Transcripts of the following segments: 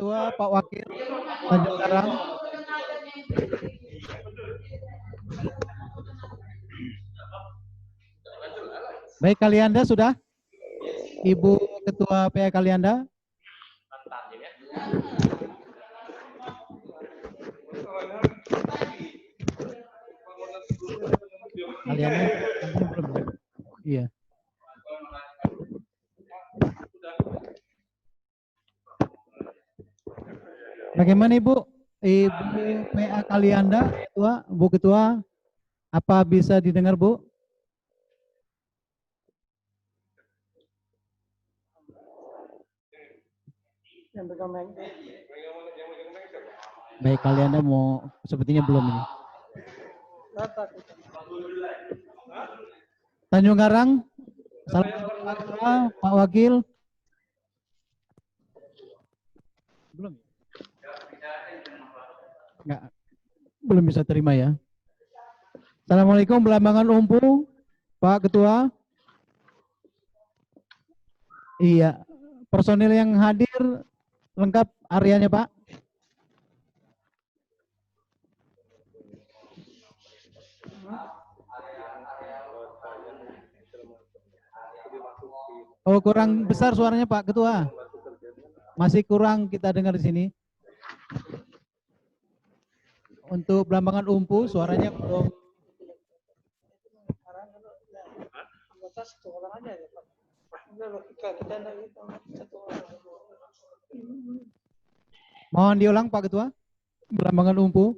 Ketua, Pak Wakil Tanjung Karang. Baik, Kalianda sudah? Ibu Ketua PA Kalianda? Kalianda belum? Iya. Bagaimana Ibu? Ibu PA Kalianda, Ketua, Bu Ketua, apa bisa didengar Bu? Baik, Kalianda mau sepertinya belum ini. Tanjung Karang, Assalamualaikum Pak Ketua, Pak Wakil. Belum? Enggak, belum bisa terima ya. Assalamualaikum Belambangan Umpu, Pak Ketua. Iya, personil yang hadir lengkap areanya Pak. Oh, kurang besar suaranya Pak Ketua. Masih kurang kita dengar di sini. Untuk Belambangan Umpu suaranya belum. Mohon diulang Pak Ketua. Belambangan Umpu.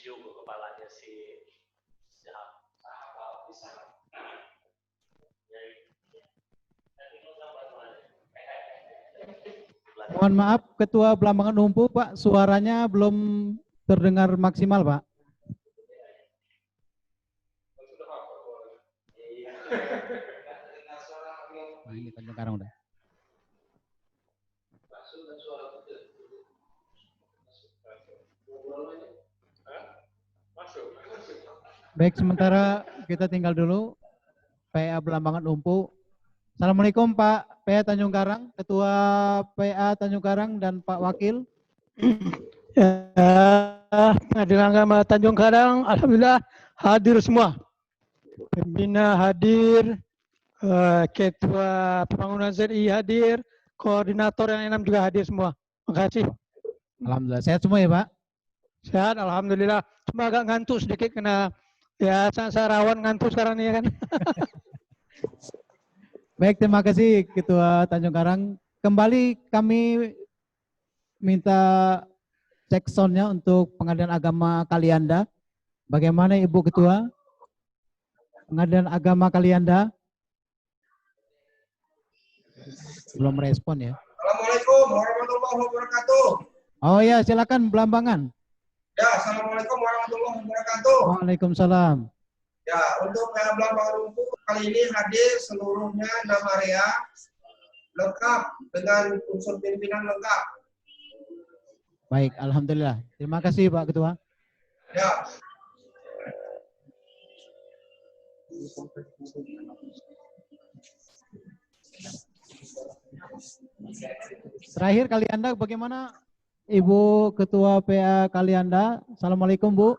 Kepalanya si Mohon maaf Ketua Belambangan Umpu Pak, suaranya belum terdengar maksimal Pak. Nah, ini Tanjung Karang udah. Baik, sementara kita tinggal dulu PA Belambangan Umpu. Assalamualaikum Pak PA Tanjung Karang, Ketua PA Tanjung Karang dan Pak Wakil. Ya, Pengadilan Agama Tanjung Karang, alhamdulillah hadir semua. Pembina hadir, Ketua Pembangunan ZI hadir, koordinator yang 6 juga hadir semua. Terima kasih. Alhamdulillah sehat semua ya Pak. Sehat, alhamdulillah. Cuma agak ngantuk sedikit karena ya saya rawan ngantuk sekarang ini ya kan. Baik, terima kasih Ketua Tanjung Karang. Kembali kami minta cek soundnya untuk Pengadilan Agama Kalianda. Bagaimana Ibu Ketua? Pengadilan Agama Kalianda? Belum respon ya. Assalamualaikum warahmatullahi wabarakatuh. Oh ya, silakan Belambangan. Ya, assalamualaikum warahmatullahi wabarakatuh. Waalaikumsalam. Ya, untuk PA Belambangan Umpu kali ini hadir seluruhnya 6 area lengkap dengan unsur pimpinan lengkap. Baik, alhamdulillah. Terima kasih Pak Ketua. Ya. Terakhir Kalianda bagaimana Ibu Ketua PA Kalianda? Assalamualaikum Bu.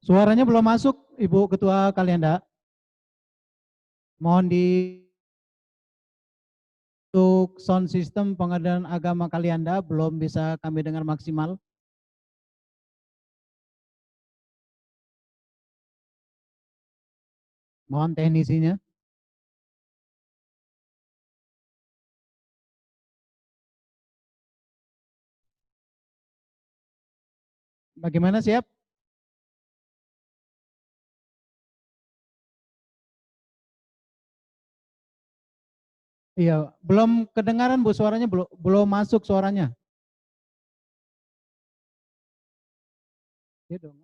Suaranya belum masuk Ibu Ketua Kalianda. Mohon di untuk sound system Pengadilan Agama Kalianda belum bisa kami dengar maksimal. Mohon teknisinya. Bagaimana, siap? Iya, belum kedengaran Bu suaranya, belum masuk suaranya. Iya dong.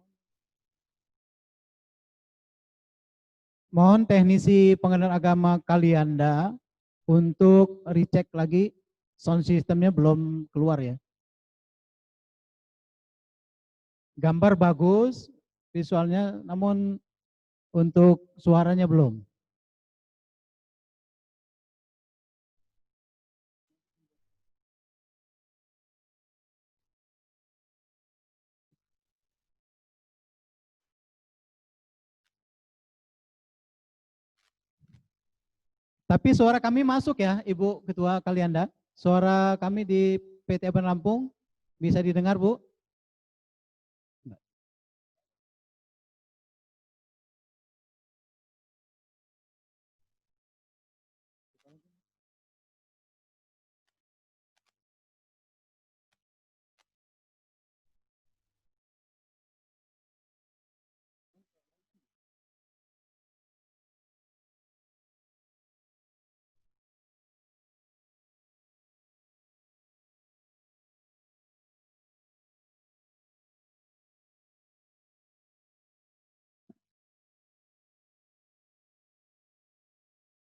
Mohon teknisi pengadilan agama Kalianda untuk recheck lagi sound systemnya belum keluar ya. Gambar bagus, visualnya, namun untuk suaranya belum. Tapi suara kami masuk ya, Ibu Ketua Kalianda. Suara kami di PT Aban Lampung bisa didengar, Bu?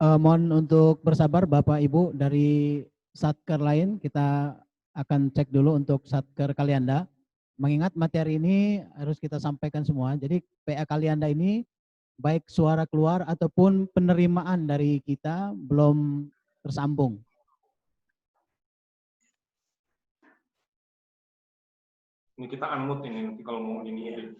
Mohon untuk bersabar Bapak Ibu dari Satker lain, kita akan cek dulu untuk Satker Kalianda. Mengingat materi ini harus kita sampaikan semua. Jadi PA Kalianda ini baik suara keluar ataupun penerimaan dari kita belum tersambung. Ini kita unmute ini nanti kalau mau ini.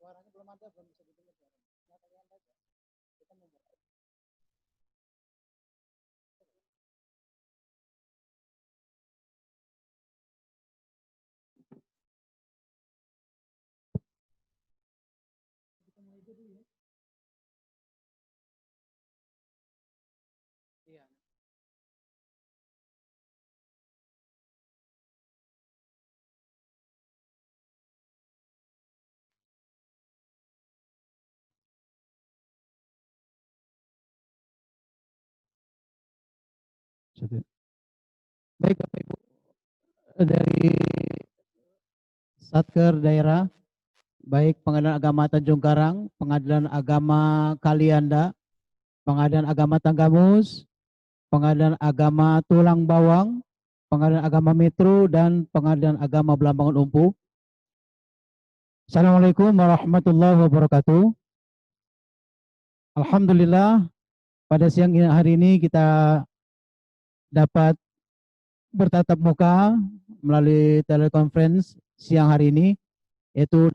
Suaranya belum ada, belum bisa didengar. Iya. Baik Bapak Ibu, dari Satker daerah, baik Pengadilan Agama Tanjung Karang, Pengadilan Agama Kalianda, Pengadilan Agama Tanggamus, Pengadilan Agama Tulang Bawang, Pengadilan Agama Metro, dan Pengadilan Agama Belambangan Umpu. Assalamualaikum warahmatullahi wabarakatuh. Alhamdulillah, pada siang hari ini kita dapat bertatap muka melalui telekonferensi siang hari ini, yaitu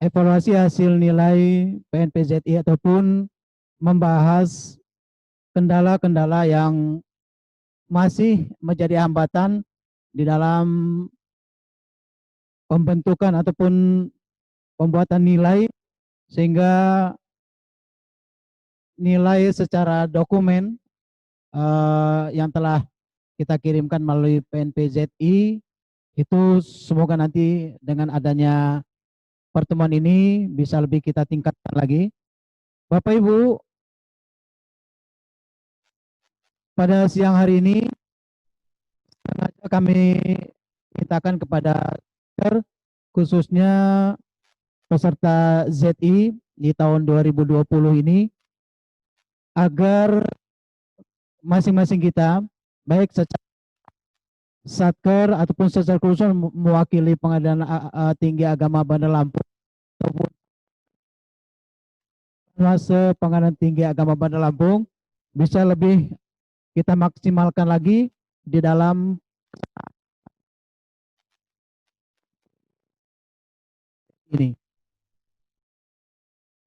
evaluasi hasil nilai PNPZI ataupun membahas kendala-kendala yang masih menjadi hambatan di dalam pembentukan ataupun pembuatan nilai, sehingga nilai secara dokumen yang telah kita kirimkan melalui PNPZI itu semoga nanti dengan adanya pertemuan ini bisa lebih kita tingkatkan lagi. Bapak Ibu, pada siang hari ini kami mintakan kepada khususnya peserta ZI di tahun 2020 ini agar masing-masing kita, baik secara Satker ataupun secara khusus mewakili Pengadilan Tinggi Agama Bandar Lampung ataupun Pengadilan Tinggi Agama Bandar Lampung bisa lebih kita maksimalkan lagi di dalam ini.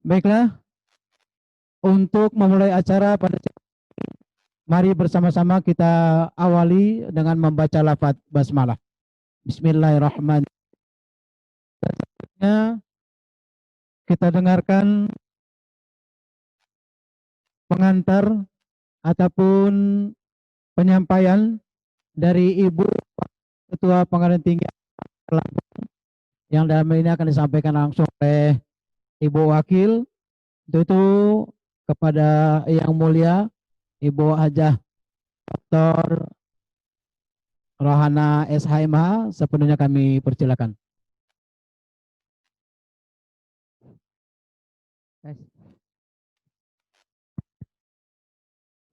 Baiklah, untuk memulai acara pada mari bersama-sama kita awali dengan membaca lafaz basmalah. Bismillahirrahmanirrahim. Kita dengarkan pengantar ataupun penyampaian dari Ibu Ketua Pengadilan Tinggi Lampung yang dalam ini akan disampaikan langsung oleh Ibu Wakil, itu kepada Yang Mulia Ibu Hajah Dr. Rohana SHMH, sepenuhnya kami persilakan.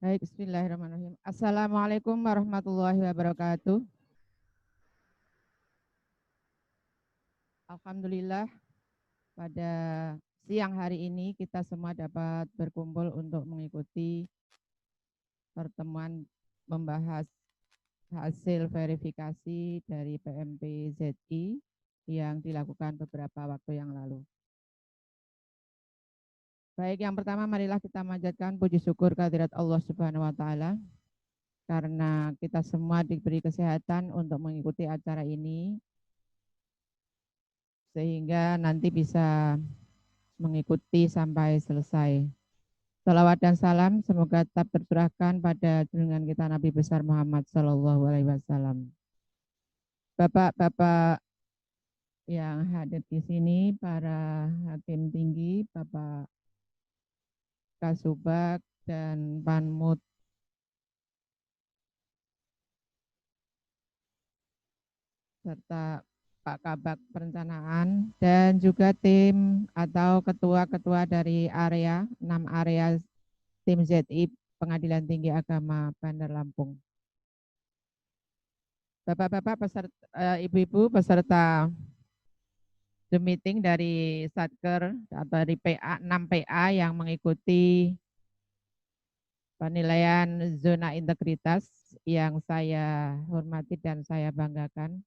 Baik, bismillahirrahmanirrahim. Assalamualaikum warahmatullahi wabarakatuh. Alhamdulillah, pada siang hari ini kita semua dapat berkumpul untuk mengikuti pertemuan membahas hasil verifikasi dari PMPZI yang dilakukan beberapa waktu yang lalu. Baik, yang pertama marilah kita manjatkan puji syukur kehadirat Allah Subhanahu wa taala karena kita semua diberi kesehatan untuk mengikuti acara ini sehingga nanti bisa mengikuti sampai selesai. Salawat dan salam semoga tetap tercurahkan pada junjungan kita Nabi besar Muhammad Sallallahu Alaihi Wasallam. Bapak-bapak yang hadir di sini, para hakim tinggi, Bapak Kasubag dan Panmut serta Pak Kabak Perencanaan dan juga tim atau ketua-ketua dari area 6 area tim ZI Pengadilan Tinggi Agama Bandar Lampung. Bapak-bapak peserta, ibu-ibu peserta the meeting dari Satker atau dari PA 6 PA yang mengikuti penilaian zona integritas yang saya hormati dan saya banggakan.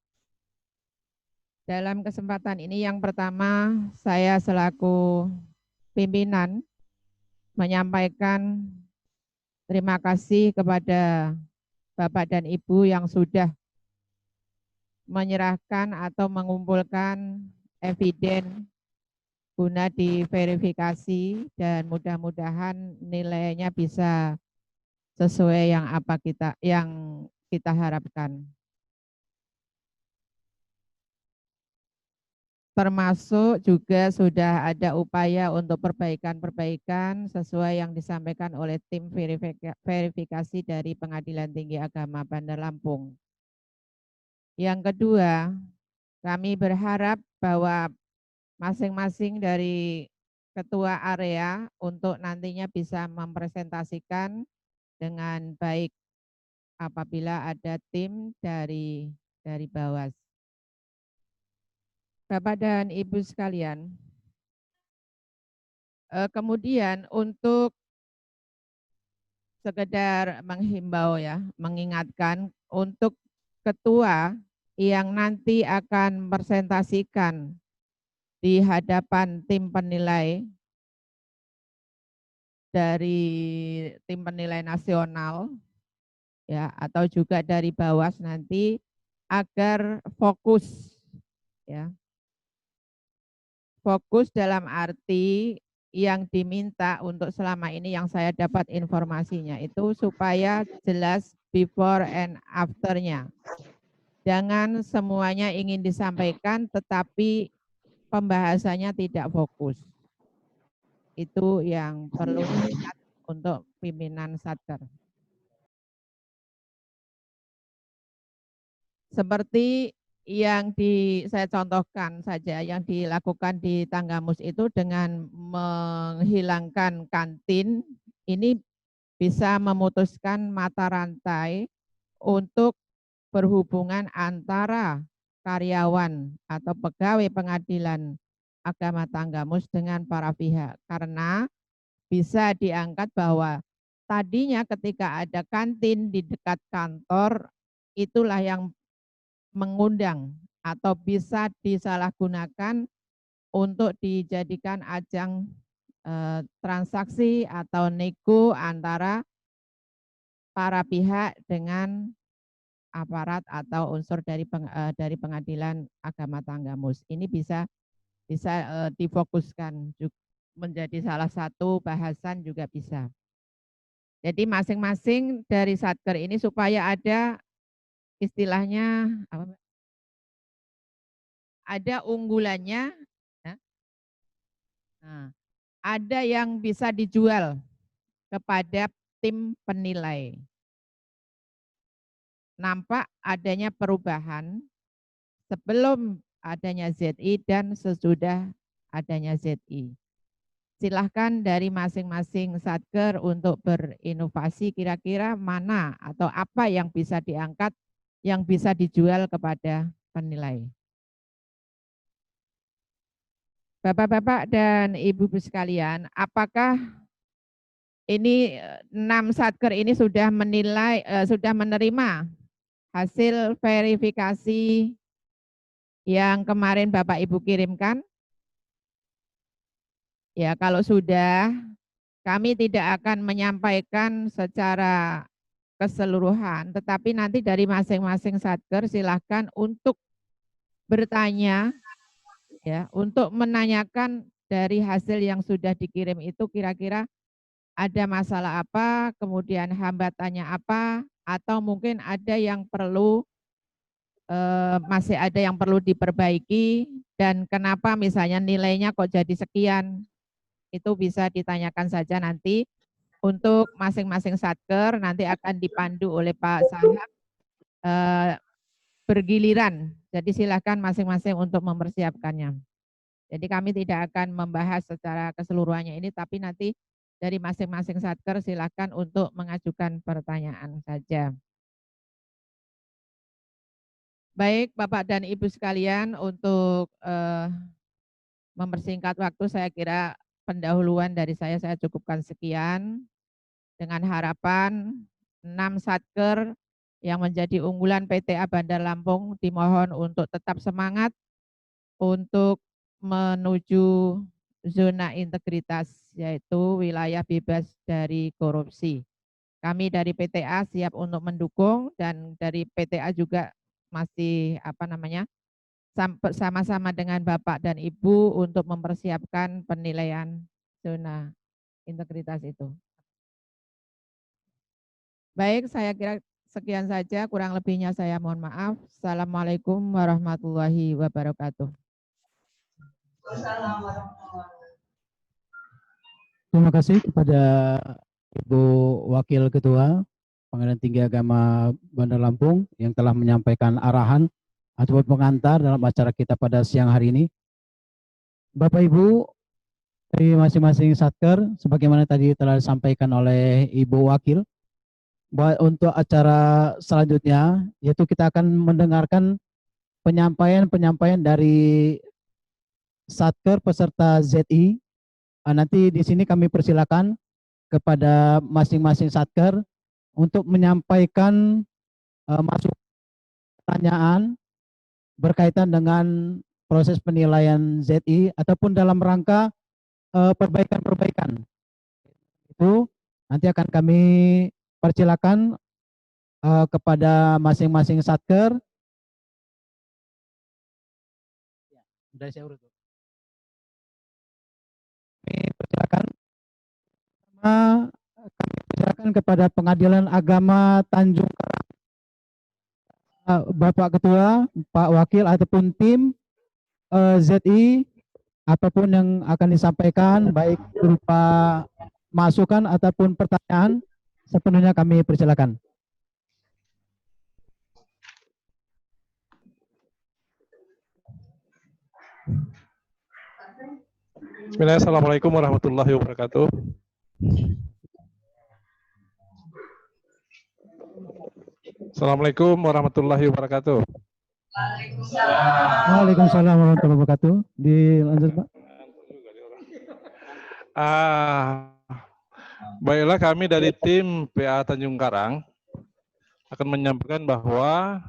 Dalam kesempatan ini yang pertama saya selaku pimpinan menyampaikan terima kasih kepada Bapak dan Ibu yang sudah menyerahkan atau mengumpulkan eviden guna diverifikasi dan mudah-mudahan nilainya bisa sesuai yang kita harapkan. Termasuk juga sudah ada upaya untuk perbaikan-perbaikan sesuai yang disampaikan oleh tim verifikasi dari Pengadilan Tinggi Agama Bandar Lampung. Yang kedua, kami berharap bahwa masing-masing dari ketua area untuk nantinya bisa mempresentasikan dengan baik apabila ada tim dari Bawas. Bapak dan Ibu sekalian, kemudian untuk sekedar menghimbau ya, mengingatkan untuk ketua yang nanti akan presentasikan di hadapan tim penilai dari tim penilai nasional ya atau juga dari Bawas nanti agar fokus ya. Fokus dalam arti yang diminta untuk selama ini yang saya dapat informasinya itu supaya jelas before and after-nya. Jangan semuanya ingin disampaikan tetapi pembahasannya tidak fokus. Itu yang perlu diingat untuk pimpinan Satker. Seperti yang saya contohkan saja yang dilakukan di Tanggamus itu dengan menghilangkan kantin, ini bisa memutuskan mata rantai untuk berhubungan antara karyawan atau pegawai pengadilan agama Tanggamus dengan para pihak. Karena bisa diangkat bahwa tadinya ketika ada kantin di dekat kantor, itulah yang mengundang atau bisa disalahgunakan untuk dijadikan ajang transaksi atau nego antara para pihak dengan aparat atau unsur dari pengadilan agama Tanggamus. Ini bisa difokuskan menjadi salah satu bahasan juga bisa. Jadi masing-masing dari satker ini supaya ada istilahnya apa, ada unggulannya, ya. Nah, ada yang bisa dijual kepada tim penilai. Nampak adanya perubahan sebelum adanya ZI dan sesudah adanya ZI. Silahkan dari masing-masing satker untuk berinovasi kira-kira mana atau apa yang bisa diangkat, yang bisa dijual kepada penilai. Bapak-bapak dan ibu-ibu sekalian, apakah ini 6 satker ini sudah menilai, sudah menerima hasil verifikasi yang kemarin Bapak Ibu kirimkan? Ya, kalau sudah, kami tidak akan menyampaikan secara keseluruhan, tetapi nanti dari masing-masing satker silahkan untuk bertanya, ya, untuk menanyakan dari hasil yang sudah dikirim itu kira-kira ada masalah apa, kemudian hambatannya apa, atau mungkin ada yang perlu masih ada yang perlu diperbaiki dan kenapa misalnya nilainya kok jadi sekian, itu bisa ditanyakan saja nanti untuk masing-masing satker, nanti akan dipandu oleh Pak Sahab bergiliran. Jadi silakan masing-masing untuk mempersiapkannya. Jadi kami tidak akan membahas secara keseluruhannya ini, tapi nanti dari masing-masing satker silakan untuk mengajukan pertanyaan saja. Baik Bapak dan Ibu sekalian, untuk mempersingkat waktu saya kira pendahuluan dari saya cukupkan sekian dengan harapan 6 satker yang menjadi unggulan PTA Bandar Lampung dimohon untuk tetap semangat untuk menuju zona integritas yaitu wilayah bebas dari korupsi. Kami dari PTA siap untuk mendukung dan dari PTA juga masih sama-sama dengan Bapak dan Ibu untuk mempersiapkan penilaian zona integritas itu. Baik, saya kira sekian saja, kurang lebihnya saya mohon maaf. Assalamualaikum warahmatullahi wabarakatuh. Terima kasih kepada Ibu Wakil Ketua Pengadilan Tinggi Agama Bandar Lampung yang telah menyampaikan arahan ataupun pengantar dalam acara kita pada siang hari ini. Bapak Ibu dari masing-masing satker, sebagaimana tadi telah disampaikan oleh Ibu Wakil, bahwa untuk acara selanjutnya yaitu kita akan mendengarkan penyampaian dari satker peserta ZI. Nanti di sini kami persilakan kepada masing-masing satker untuk menyampaikan masuk pertanyaan berkaitan dengan proses penilaian ZI ataupun dalam rangka perbaikan-perbaikan. Itu nanti akan kami persilakan kepada masing-masing satker. Dari saya urut. Kami persilakan kepada Pengadilan Agama Tanjung Karang, Bapak Ketua, Pak Wakil ataupun tim ZI, apapun yang akan disampaikan baik berupa masukan ataupun pertanyaan, sepenuhnya kami persilakan. Bismillahirrahmanirrahim. Assalamualaikum warahmatullahi wabarakatuh. Assalamualaikum warahmatullahi wabarakatuh. Waalaikumsalam warahmatullahi wabarakatuh. Dilanjut, Pak. Baiklah, kami dari tim PA Tanjung Karang akan menyampaikan bahwa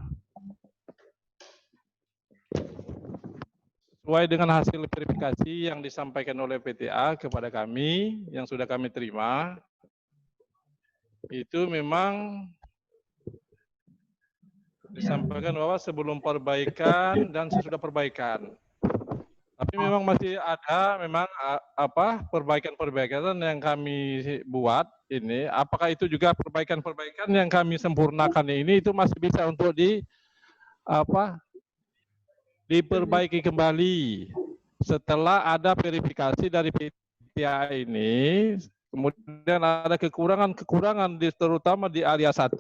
sesuai dengan hasil verifikasi yang disampaikan oleh PTA kepada kami, yang sudah kami terima, itu memang disampaikan bahwa sebelum perbaikan dan sesudah perbaikan. Tapi memang masih ada memang perbaikan-perbaikan yang kami buat ini. Apakah itu juga perbaikan-perbaikan yang kami sempurnakan ini itu masih bisa untuk diperbaiki kembali setelah ada verifikasi dari PTA ini. Kemudian ada kekurangan terutama di area 1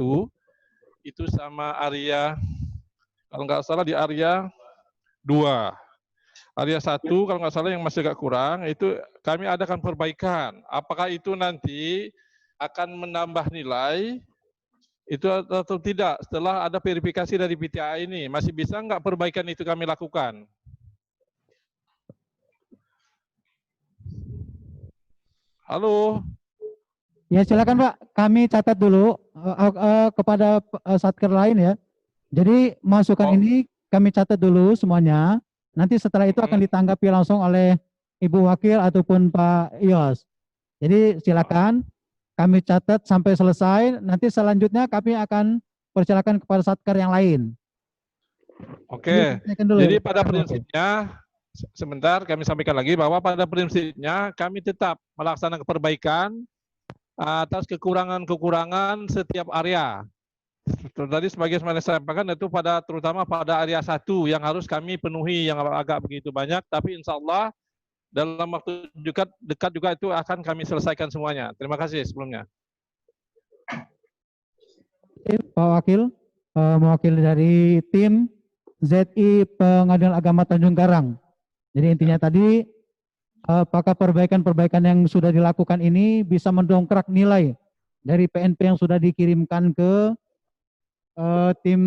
itu sama area, kalau nggak salah di area 2. Area 1 kalau nggak salah yang masih agak kurang, itu kami adakan perbaikan. Apakah itu nanti akan menambah nilai itu atau tidak setelah ada verifikasi dari PTA ini? Masih bisa nggak perbaikan itu kami lakukan? Halo? Ya silakan Pak, kami catat dulu kepada satker lain ya. Jadi masukan ini kami catat dulu semuanya. Nanti setelah itu akan ditanggapi langsung oleh Ibu Wakil ataupun Pak Yos. Jadi silakan kami catat sampai selesai. Nanti selanjutnya kami akan persilakan kepada satker yang lain. Oke. Jadi pada prinsipnya, sebentar kami sampaikan lagi bahwa pada prinsipnya kami tetap melaksanakan perbaikan atas kekurangan-kekurangan setiap area. Tadi sebagai saya sampaikan itu terutama pada area 1 yang harus kami penuhi yang agak begitu banyak, tapi insya Allah dalam waktu dekat juga itu akan kami selesaikan semuanya. Terima kasih sebelumnya. Pak Wakil, mewakili dari tim ZI Pengadilan Agama Tanjung Karang. Jadi intinya tadi, apakah perbaikan-perbaikan yang sudah dilakukan ini bisa mendongkrak nilai dari PNP yang sudah dikirimkan ke tim.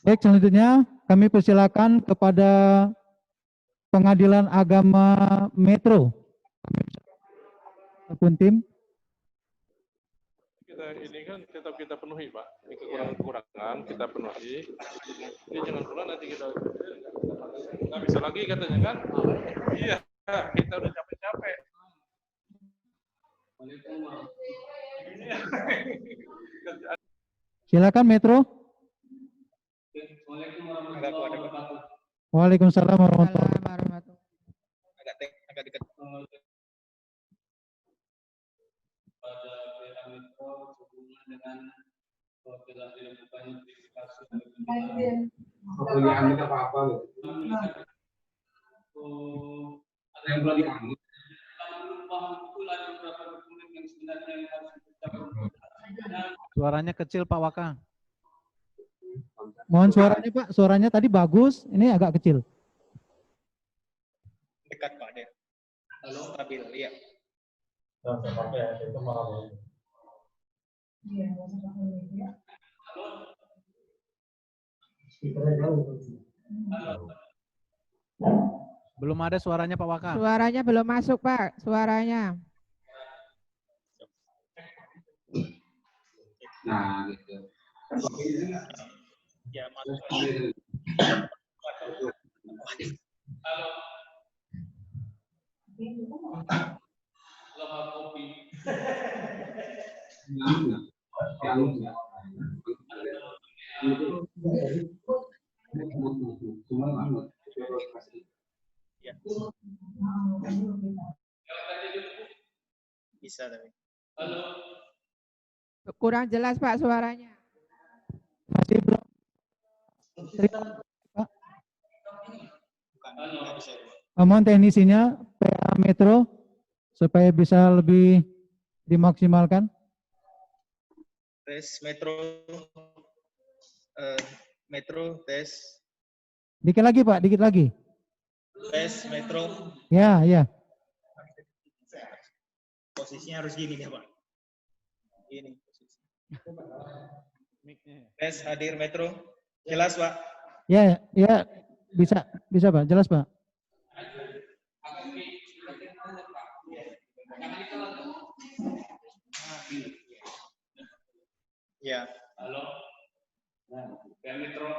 Baik, selanjutnya kami persilakan kepada Pengadilan Agama Metro. Apun tim. Ini kan tetap kita penuhi, Pak. Ini kekurangan-kekurangan kita penuhi. Ini jangan pula nanti kita nggak bisa lagi katanya kan? Iya, kita udah capek-capek. Silakan Metro. Waalaikumsalam warahmatullahi wabarakatuh. Agak dekat. Pada PA Metro sehubungan dengan telah dilakukannya verifikasi. Pertanyaan apa-apa loh. Ada yang belum diambil. Suaranya kecil Pak Waka. Mohon suaranya Pak, suaranya tadi bagus, ini agak kecil. Dekat Pak deh. Halo, stabil, iya. Belum ada suaranya Pak Waka. Suaranya belum masuk Pak, suaranya. Nah, gitu. Ya, masuk. Halo. Lama kopi. Bisa tapi. Halo. Kurang jelas Pak suaranya. Masih belum. Mohon teknisinya PA Metro supaya bisa lebih dimaksimalkan. Tes Metro. Metro tes. Dikit lagi Pak, dikit lagi. Tes Metro. Ya, ya. Posisinya harus gini ya Pak. Ini posisi. Tes hadir Metro. Jelas, Pak? Ya, ya bisa Pak, jelas Pak. Ya. Halo. Pak Metro.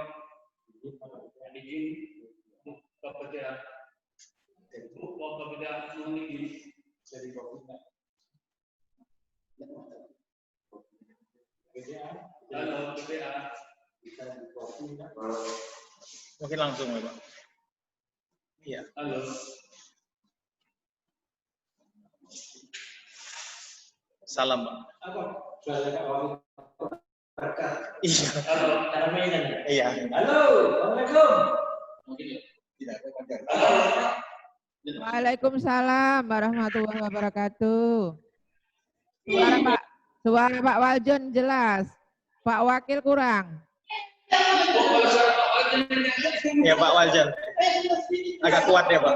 Izin kepada dari halo PPA. Mungkin langsung ya, Pak. Iya. Halo. Salam, Pak. Iya. Halo, Tarmenan. Iya. Halo, Assalamualaikum. Waalaikumsalam warahmatullahi wabarakatuh. Suara Pak Waljon jelas. Pak Wakil kurang. Ya, Pak Waljan. Agak kuat ya, Pak.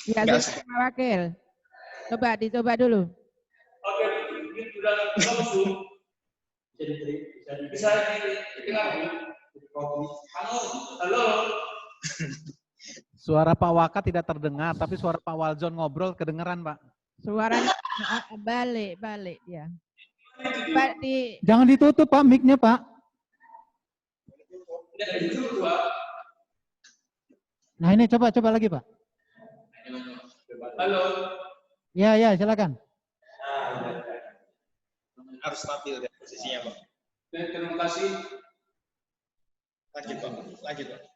Ya, Pak Wakil. Dicoba dulu. Oke, ini sudah langsung. Bisa didengar. Halo. Suara Pak Waka tidak terdengar, tapi suara Pak Waljon ngobrol kedengeran, Pak. Suaranya balik ya. Pak Jangan ditutup Pak mic-nya Pak. Nah ini coba lagi Pak. Halo. Ya silakan. Harus stabil ya posisinya, Pak. Terima kasih. Lanjut, Pak.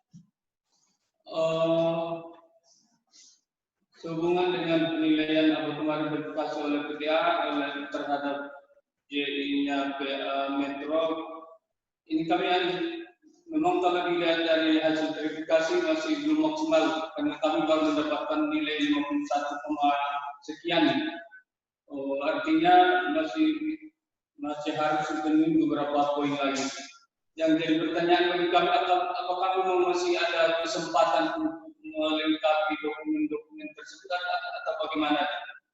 Sehubungan dengan penilaian apa kemarin dikasih oleh PTA terhadap JI-nya Metro, ini kami memang kalau dilihat dari hasil verifikasi masih belum maksimal karena kami baru mendapatkan nilai 51, sekian. Artinya masih harus menunggu beberapa poin lagi. Yang jadi pertanyaan bagi kami, apakah memang masih ada kesempatan untuk melengkapi dokumen-dokumen tersebut atau bagaimana?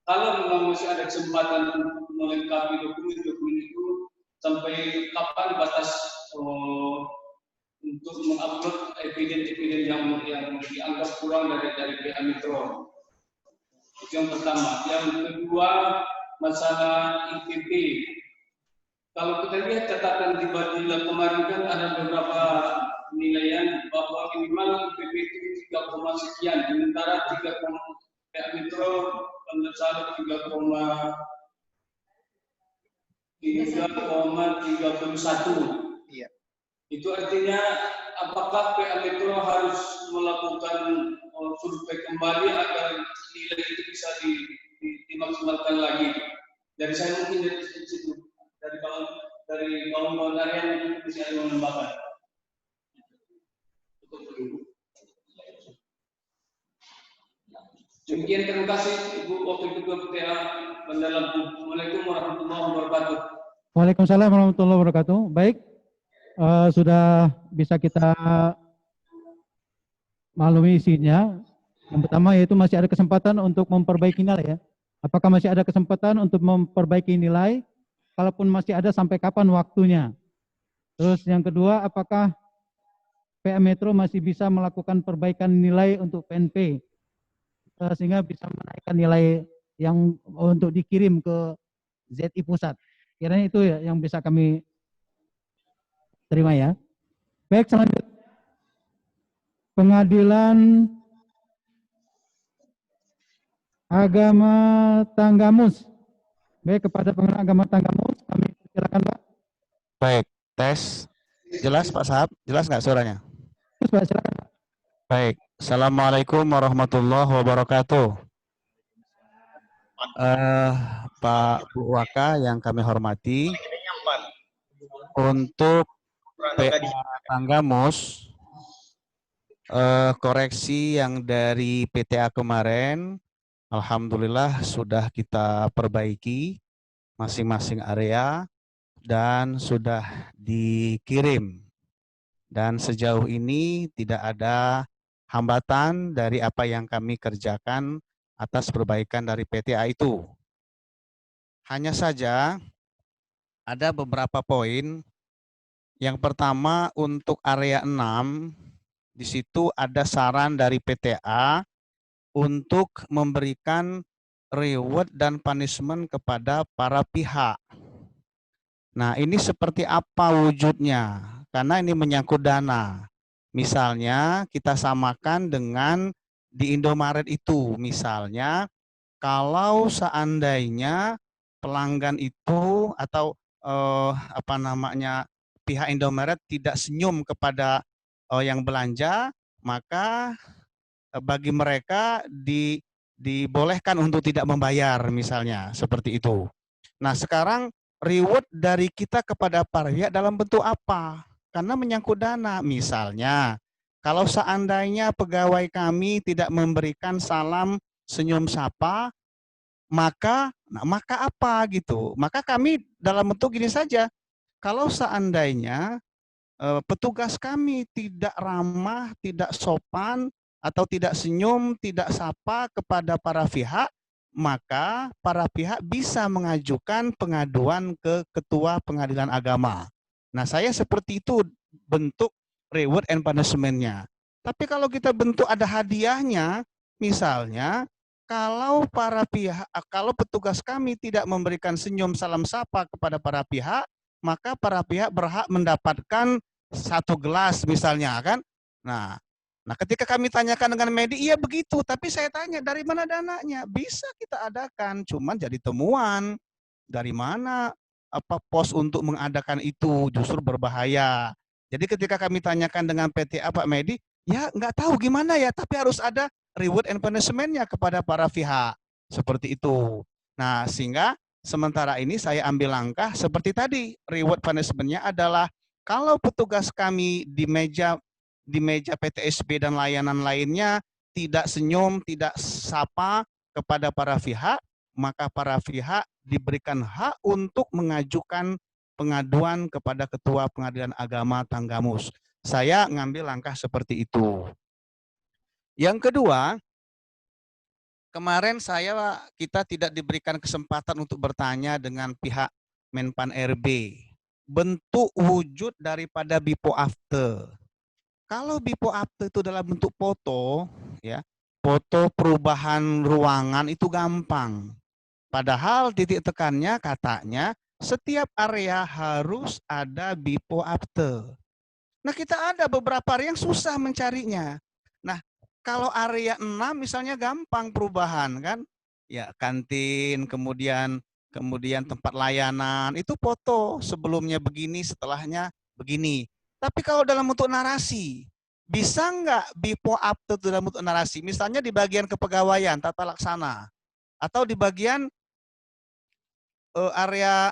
Kalau memang masih ada kesempatan untuk melengkapi dokumen-dokumen itu, sampai kapan batas untuk mengupload eviden-eviden yang dianggap kurang dari PA Metro? Itu yang pertama. Yang kedua, masalah IPP. Kalau kita lihat catatan di Badila kemarin kan ada beberapa penilaian bahwa minimal IPP itu 3, sekian, sementara 3, PA Metro salah 3,31. Iya. Itu artinya apakah PA Metro harus melakukan survei kembali agar nilai itu bisa dimaksimalkan lagi? Dari saya mungkin dari situ. Dari kawan-kawan yang bisa menambahkan. Demikian, terima kasih Ibu Wakil Ketua PTA Bandar Lampung. Assalamualaikum warahmatullahi wabarakatuh. Waalaikumsalam warahmatullahi wabarakatuh. Baik, sudah bisa kita maklumi isinya. Yang pertama yaitu masih ada kesempatan untuk memperbaiki nilai ya. Apakah masih ada kesempatan untuk memperbaiki nilai? Kalaupun masih ada, sampai kapan waktunya? Terus yang kedua, apakah PA Metro masih bisa melakukan perbaikan nilai untuk PNP sehingga bisa menaikkan nilai yang untuk dikirim ke ZI Pusat? Kiranya itu ya yang bisa kami terima ya. Baik, selanjutnya Pengadilan Agama Tanggamus. Baik, kepada Pengadilan Agama Tanggamus, kami silakan Pak. Baik, tes. Jelas Pak Sahab? Jelas nggak suaranya? Terus Pak, silakan Pak. Baik, Assalamualaikum warahmatullahi wabarakatuh. Pak Bu Waka yang kami hormati, untuk PA Tanggamus, koreksi yang dari PTA kemarin, alhamdulillah sudah kita perbaiki masing-masing area dan sudah dikirim. Dan sejauh ini tidak ada hambatan dari apa yang kami kerjakan atas perbaikan dari PTA itu. Hanya saja ada beberapa poin. Yang pertama untuk area 6, di situ ada saran dari PTA untuk memberikan reward dan punishment kepada para pihak. Nah, ini seperti apa wujudnya? Karena ini menyangkut dana. Misalnya kita samakan dengan di Indomaret itu. Misalnya kalau seandainya pelanggan itu atau pihak Indomaret tidak senyum kepada yang belanja, maka bagi mereka dibolehkan untuk tidak membayar misalnya seperti itu. Nah, sekarang reward dari kita kepada para pihak dalam bentuk apa? Karena menyangkut dana. Misalnya, kalau seandainya pegawai kami tidak memberikan salam senyum sapa, maka apa gitu? Maka kami dalam bentuk gini saja. Kalau seandainya petugas kami tidak ramah, tidak sopan, atau tidak senyum, tidak sapa kepada para pihak, maka para pihak bisa mengajukan pengaduan ke Ketua Pengadilan Agama. Nah, saya seperti itu bentuk reward and punishment-nya. Tapi kalau kita bentuk ada hadiahnya, misalnya kalau kalau petugas kami tidak memberikan senyum salam sapa kepada para pihak, maka para pihak berhak mendapatkan 1 gelas misalnya kan. Nah, ketika kami tanyakan dengan media, iya begitu, tapi saya tanya dari mana dananya? Bisa kita adakan, cuman jadi temuan dari mana pos untuk mengadakan itu justru berbahaya. Jadi ketika kami tanyakan dengan PTA Pak Medi, ya nggak tahu gimana ya, tapi harus ada reward and punishment-nya kepada para pihak. Seperti itu. Nah, sehingga sementara ini saya ambil langkah seperti tadi, reward punishment-nya adalah kalau petugas kami di meja PTSB dan layanan lainnya tidak senyum, tidak sapa kepada para pihak, maka para pihak diberikan hak untuk mengajukan pengaduan kepada Ketua Pengadilan Agama Tanggamus. Saya ngambil langkah seperti itu. Yang kedua, kemarin kita tidak diberikan kesempatan untuk bertanya dengan pihak Menpan RB. Bentuk wujud daripada Bipo After. Kalau Bipo After itu dalam bentuk foto, ya, foto perubahan ruangan itu gampang. Padahal titik tekannya katanya setiap area harus ada Bipo After. Nah, kita ada beberapa area yang susah mencarinya. Nah, kalau area 6 misalnya gampang perubahan kan? Ya, kantin, kemudian tempat layanan, itu foto sebelumnya begini, setelahnya begini. Tapi kalau dalam bentuk narasi, bisa nggak Bipo After itu dalam bentuk narasi? Misalnya di bagian kepegawaian, tata laksana, atau di bagian area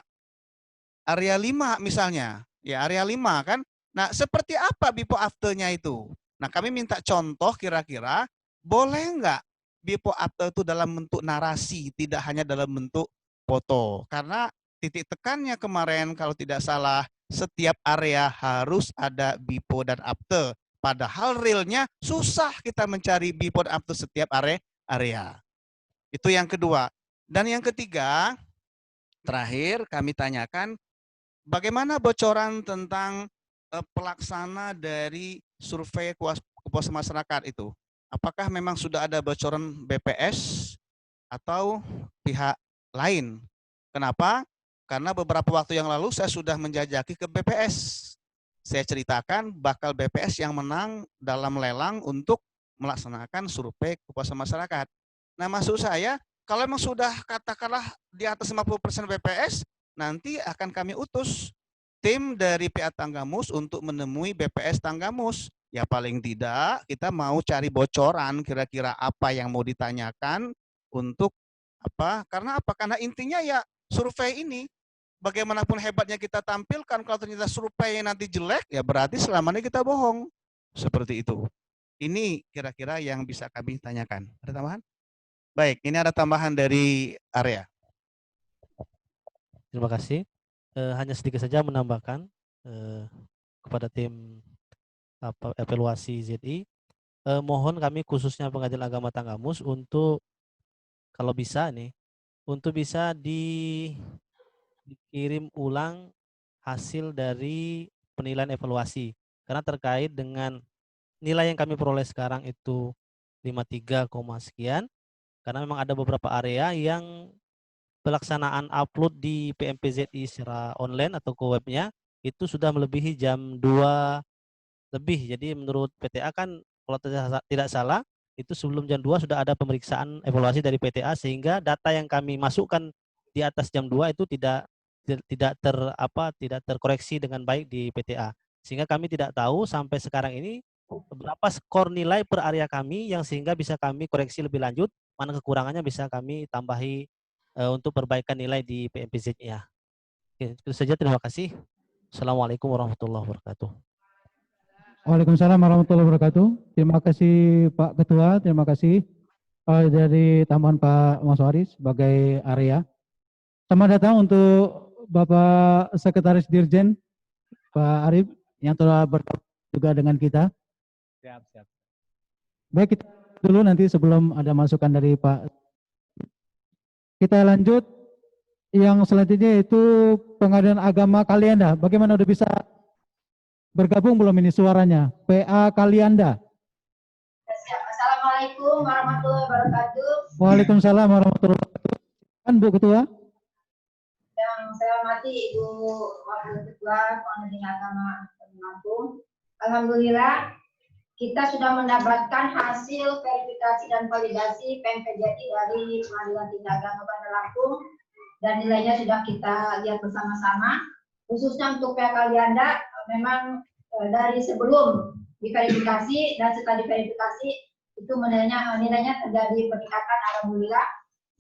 5 misalnya, ya area 5 kan. Nah, seperti apa Bipo After-nya itu? Nah, kami minta contoh kira-kira boleh nggak Bipo After itu dalam bentuk narasi, tidak hanya dalam bentuk foto. Karena titik tekannya kemarin kalau tidak salah, setiap area harus ada Bipo dan After. Padahal realnya susah kita mencari Bipo dan After setiap area. Itu yang kedua. Dan yang ketiga, terakhir kami tanyakan, bagaimana bocoran tentang pelaksana dari survei kepuasan masyarakat itu? Apakah memang sudah ada bocoran BPS atau pihak lain? Kenapa? Karena beberapa waktu yang lalu saya sudah menjajaki ke BPS. Saya ceritakan bakal BPS yang menang dalam lelang untuk melaksanakan survei kepuasan masyarakat. Nah, maksud saya, kalau memang sudah katakanlah di atas 50% BPS, nanti akan kami utus tim dari PA Tanggamus untuk menemui BPS Tanggamus. Ya paling tidak kita mau cari bocoran kira-kira apa yang mau ditanyakan untuk apa? Karena apa? Karena intinya ya survei ini bagaimanapun hebatnya kita tampilkan, kalau ternyata survei nanti jelek, ya berarti selama ini kita bohong. Seperti itu. Ini kira-kira yang bisa kami tanyakan. Ada tambahan? Baik, ini ada tambahan dari area. Terima kasih. Hanya sedikit saja menambahkan kepada tim evaluasi ZI. Mohon kami khususnya Pengadilan Agama Tanggamus untuk kalau bisa nih untuk bisa dikirim ulang hasil dari penilaian evaluasi. Karena terkait dengan nilai yang kami peroleh sekarang itu 53, sekian, karena memang ada beberapa area yang pelaksanaan upload di PMPZI secara online atau ke webnya itu sudah melebihi jam 2 lebih. Jadi menurut PTA kan kalau tidak salah itu sebelum jam 2 sudah ada pemeriksaan evaluasi dari PTA, sehingga data yang kami masukkan di atas jam 2 itu tidak terkoreksi dengan baik di PTA. Sehingga kami tidak tahu sampai sekarang ini berapa skor nilai per area kami yang sehingga bisa kami koreksi lebih lanjut, mana kekurangannya bisa kami tambahi untuk perbaikan nilai di PMPZ-nya. Oke, itu saja, terima kasih. Assalamualaikum warahmatullahi wabarakatuh. Waalaikumsalam warahmatullahi wabarakatuh. Terima kasih Pak Ketua, terima kasih dari tambahan Pak Mas Waris sebagai area. Selamat datang untuk Bapak Sekretaris Dirjen Pak Arif yang telah bergabung juga dengan kita. Siap, siap. Baik, kita dulu nanti sebelum ada masukan dari Pak. Kita lanjut yang selanjutnya yaitu Pengadilan Agama Kalianda. Bagaimana udah bisa bergabung belum ini suaranya? PA Kalianda. Siap. Assalamualaikum warahmatullahi wabarakatuh. Waalaikumsalam warahmatullahi wabarakatuh. Kan Bu Ketua? Yang saya hormati Ibu Wakil Ketua Pengadilan Agama Lampung. Alhamdulillah kita sudah mendapatkan hasil verifikasi dan validasi PMPZI dari Pengadilan Tinggi Agama Bandar Lampung dan nilainya sudah kita lihat bersama-sama. Khususnya untuk PA Kalianda memang dari sebelum diverifikasi dan setelah diverifikasi itu nilainya terjadi peningkatan. Alhamdulillah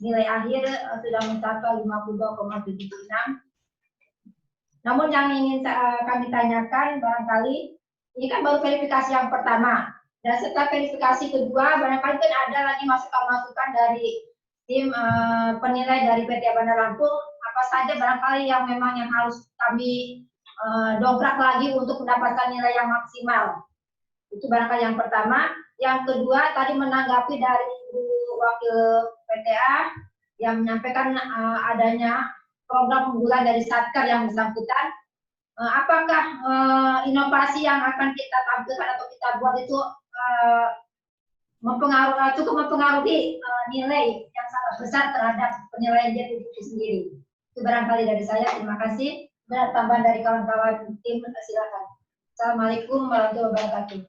nilai akhir sudah mencapai 52,76. Namun yang ingin kami tanyakan barangkali ini kan baru verifikasi yang pertama, dan setelah verifikasi kedua barangkali kan ada lagi masukan-masukan dari tim penilai dari PT Bandar Lampung, apa saja barangkali yang memang yang harus kami dongkrak lagi untuk mendapatkan nilai yang maksimal. Itu barangkali yang pertama. Yang kedua tadi menanggapi dari Ibu Wakil PTA yang menyampaikan adanya program unggulan dari Satker yang bersangkutan. Apakah inovasi yang akan kita tampilkan atau kita buat itu cukup mempengaruhi nilai yang sangat besar terhadap penilaian JET itu sendiri? Itu barangkali dari saya. Terima kasih. Benar tambahan dari kawan-kawan tim, silakan. Assalamualaikum warahmatullahi wabarakatuh.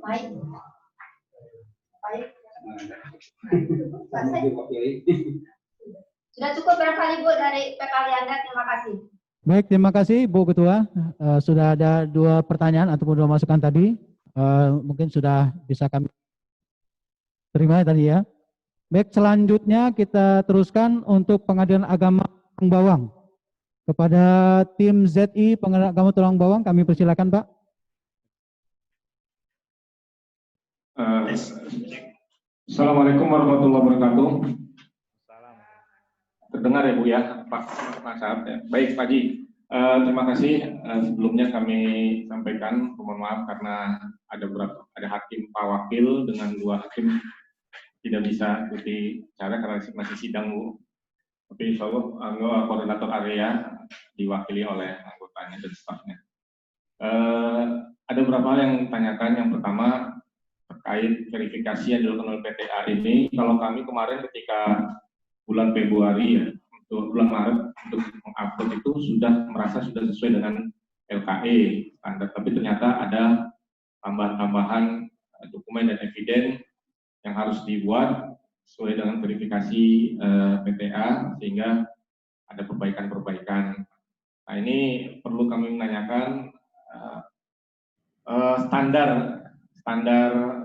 Baik. Baik. Sudah cukup barangkali Bu dari PK Kalianda, terima kasih. Baik, terima kasih Bu Ketua. Sudah ada 2 pertanyaan ataupun 2 masukan tadi. Mungkin sudah bisa kami terima tadi ya. Baik, selanjutnya kita teruskan untuk Pengadilan Agama Tulang Bawang. Kepada tim ZI Pengadilan Agama Tulang Bawang, kami persilakan Pak. Assalamualaikum warahmatullahi wabarakatuh. Terdengar ya Bu ya, Pak Nasar. Ya. Baik Pak Ji, terima kasih. Sebelumnya kami sampaikan, mohon maaf karena ada hakim Pak Wakil dengan 2 hakim tidak bisa ikuti cara karena masih sidang Bu. Tapi insya Allah koordinator area diwakili oleh anggotanya dan stafnya. Ada beberapa hal yang ditanyakan. Yang pertama terkait verifikasi yang dilakukan oleh PTA ini. Kalau kami kemarin ketika bulan Februari ya, untuk bulan Maret untuk mengupload itu sudah merasa sudah sesuai dengan LKE standar, tapi ternyata ada tambahan-tambahan dokumen dan eviden yang harus dibuat sesuai dengan verifikasi PTA sehingga ada perbaikan-perbaikan. Nah ini perlu kami menanyakan standar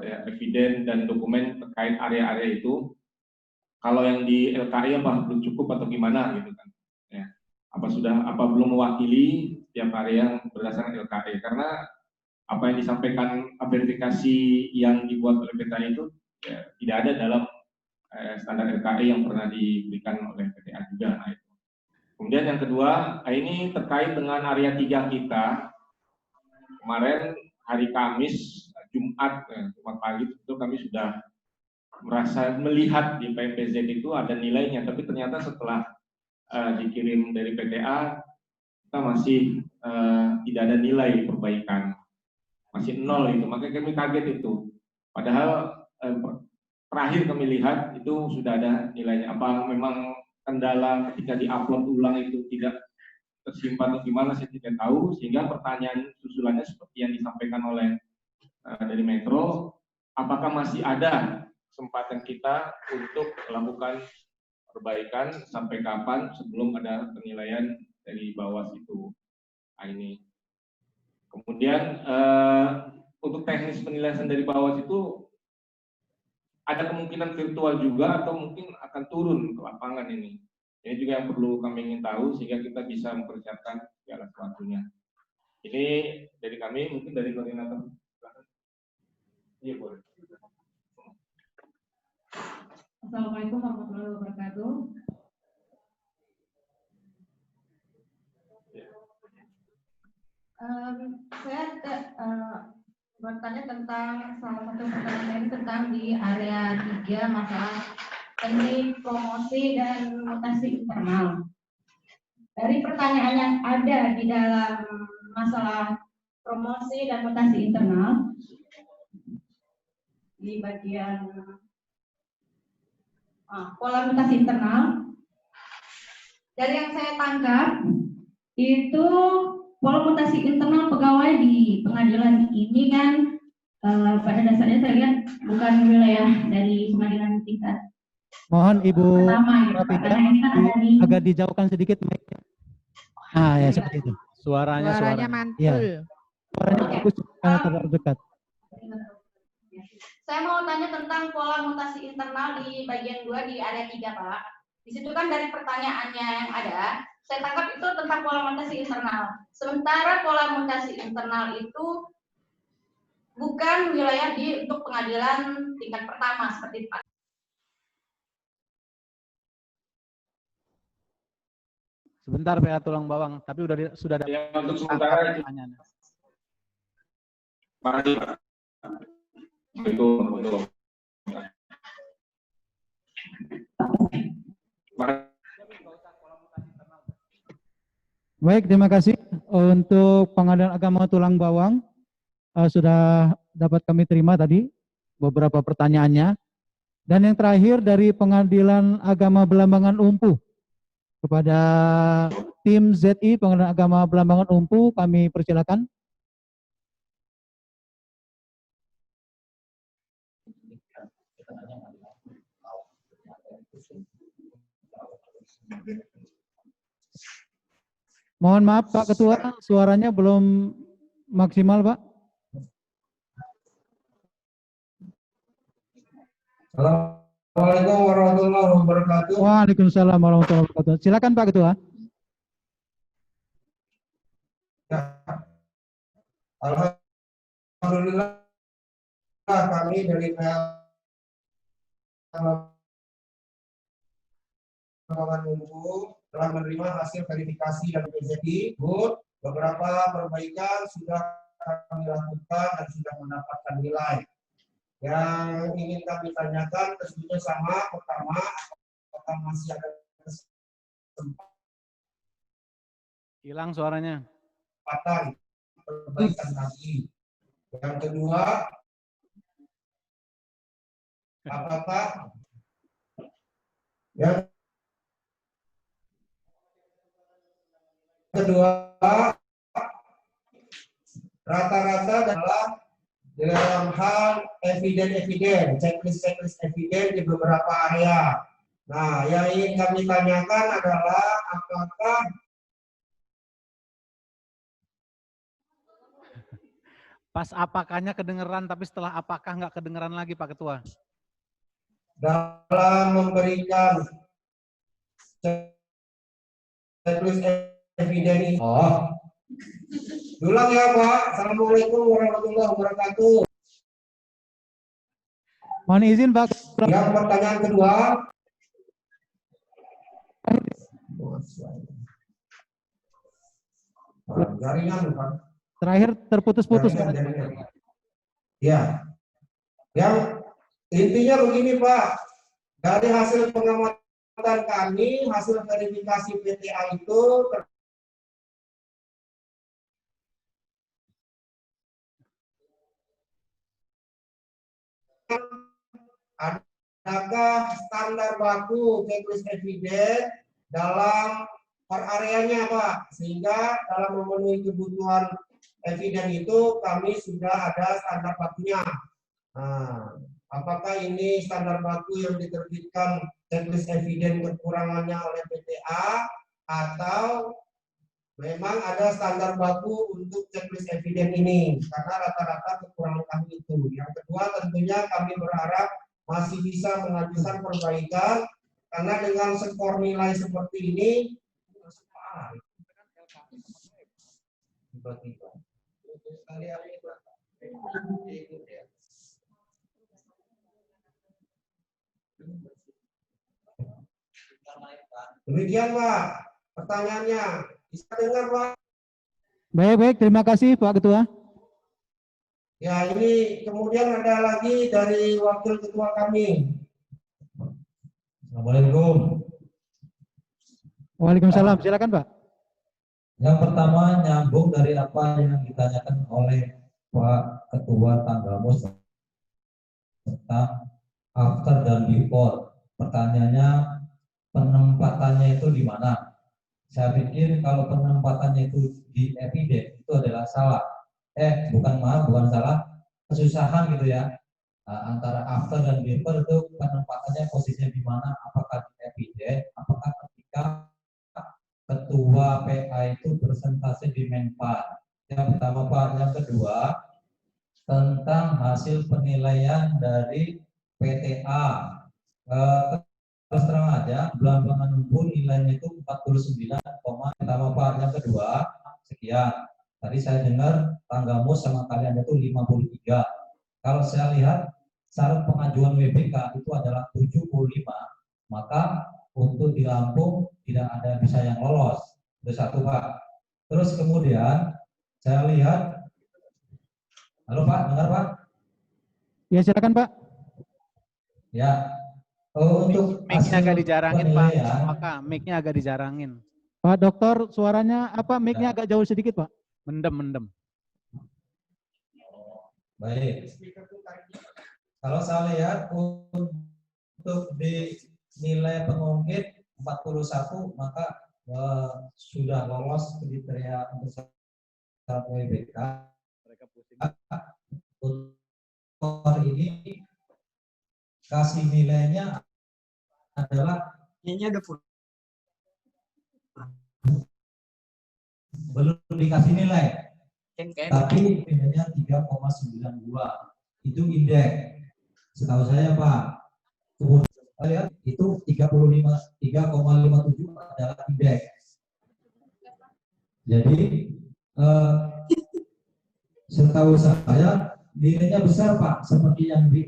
ya, eviden dan dokumen terkait area-area itu. Kalau yang di LKI apa belum cukup atau gimana gitu kan? Ya. Apa belum mewakili setiap area yang berdasarkan LKI? Karena apa yang disampaikan verifikasi yang dibuat oleh PTA itu ya, tidak ada dalam standar LKI yang pernah diberikan oleh PTA juga. Nah, itu. Kemudian yang kedua, ini terkait dengan area 3 kita. Kemarin hari Kamis, Jumat pagi itu kami sudah merasa melihat di PPZ itu ada nilainya, tapi ternyata setelah dikirim dari PTA kita masih tidak ada nilai perbaikan, masih 0 itu, makanya kami kaget itu. Padahal terakhir kami lihat itu sudah ada nilainya. Apa memang kendala ketika diupload ulang itu tidak tersimpan atau gimana, saya tidak tahu, sehingga pertanyaan susulannya seperti yang disampaikan oleh dari Metro, apakah masih ada kesempatan kita untuk melakukan perbaikan, sampai kapan sebelum ada penilaian dari Bawas itu. Nah, ini. Kemudian untuk teknis penilaian dari Bawas itu ada kemungkinan virtual juga atau mungkin akan turun ke lapangan ini. Ini juga yang perlu kami ingin tahu sehingga kita bisa mempersiapkan segala sesuatunya. Ini dari kami, mungkin dari koordinator. Iya, boleh. Assalamualaikum warahmatullahi wabarakatuh. Saya bertanya tentang salah satu pertanyaan tentang di area 3 masalah teknik promosi dan mutasi internal. Dari pertanyaan yang ada di dalam masalah promosi dan mutasi internal di bagian pola mutasi internal, dari yang saya tangkap itu pola mutasi internal pegawai di pengadilan ini kan pada dasarnya saya lihat bukan wilayah dari pengadilan tingkat. Mohon Ibu Rafida agak dijauhkan sedikit mic-nya. Ah ya seperti itu. Suaranya mantul. Ya. Suaranya bagus karena terlalu dekat. Saya mau tanya tentang pola mutasi internal di bagian 2 di area 3, Pak. Di situ kan dari pertanyaannya yang ada, saya tangkap itu tentang pola mutasi internal. Sementara pola mutasi internal itu bukan wilayah untuk pengadilan tingkat pertama seperti itu, Pak. Sebentar PA tulang bawang, tapi sudah ada. Ya, untuk sementara itu. Makasih, Pak. Itu untuk. Baik, terima kasih untuk Pengadilan Agama Tulang Bawang. Sudah dapat kami terima tadi beberapa pertanyaannya. Dan yang terakhir dari Pengadilan Agama Belambangan Umpu. Kepada tim ZI Pengadilan Agama Belambangan Umpu, kami persilakan. Mohon maaf Pak Ketua, suaranya belum maksimal Pak. Assalamualaikum warahmatullahi wabarakatuh. Waalaikumsalam warahmatullahi wabarakatuh. Silakan Pak Ketua. Ya. Alhamdulillah kami dari Pengadilan Umum telah menerima hasil verifikasi dari PZI. Beberapa perbaikan sudah kami lakukan dan sudah mendapatkan nilai. Yang ingin kami tanyakan tersebutnya sama. Pertama, apakah masih ada kesempatan hilang suaranya? Perbaikan lagi. Yang kedua, apakah yang kedua rata-rata adalah dalam hal eviden, checklist eviden di beberapa area. Nah, yang ingin kami tanyakan adalah apakah pas apakahnya kedengeran, tapi setelah apakah nggak kedengeran lagi Pak Ketua? Dalam memberikan checklist eviden ini. Ulang ya Pak. Assalamualaikum warahmatullahi wabarakatuh. Mohon izin Pak. Yang pertanyaan kedua. Jaringan Pak. Terakhir terputus-putus. Ya. Yang Intinya begini Pak, dari hasil pengamatan kami, hasil verifikasi PTA itu adakah standar baku checklist eviden dalam per areanya Pak, sehingga dalam memenuhi kebutuhan eviden itu kami sudah ada standar bakunya. Nah, apakah ini standar baku yang diterbitkan checklist eviden kekurangannya oleh PTA atau memang ada standar baku untuk checklist eviden ini, karena rata-rata kekurangan kami itu. Yang kedua tentunya kami berharap masih bisa mengajukan perbaikan, karena dengan skor nilai seperti ini demikian Pak pertanyaannya. Bisa dengar Pak? Baik, terima kasih Pak Ketua. Ya, ini kemudian ada lagi dari Wakil Ketua kami. Assalamualaikum. Waalaikumsalam, silakan Pak. Yang pertama nyambung dari apa yang ditanyakan oleh Pak Ketua Tanggamus tentang after dan before. Pertanyaannya penempatannya itu di mana? Saya pikir kalau penempatannya itu di eviden itu adalah salah. Bukan salah, kesusahan gitu ya. Antara after dan before itu penempatannya posisinya di mana? Apakah di eviden? Apakah ketika ketua PA itu presentasi di Menpan? Yang pertama Pak. Yang kedua tentang hasil penilaian dari PTA. Terus terang aja, Belambangan Unggul nilainya itu 49, pertama Pak. Yang kedua, sekian. Tadi saya dengar Tanggamus sama kalian itu 53. Kalau saya lihat syarat pengajuan WBK itu adalah 75, maka untuk di Lampung tidak ada bisa yang lolos. Itu satu Pak. Terus kemudian saya lihat, halo Pak, dengar Pak? Ya silakan Pak. Ya. Untuk mic-nya agak dijarangin Pak, maka mic-nya agak dijarangin. Pak Dokter, suaranya apa? Mic-nya agak jauh sedikit Pak. Mendem. Baik. Kalau saya lihat untuk di nilai pengungkit 41, maka sudah lolos kriteria untuk syarat WBK. Untuk ini kasih nilainya adalah belum dikasih nilai, tapi nilainya 3,92 itu indeks. Setahu saya Pak, kemudian saya lihat itu 3,57 adalah indeks. Jadi setahu saya nilainya besar Pak, seperti yang di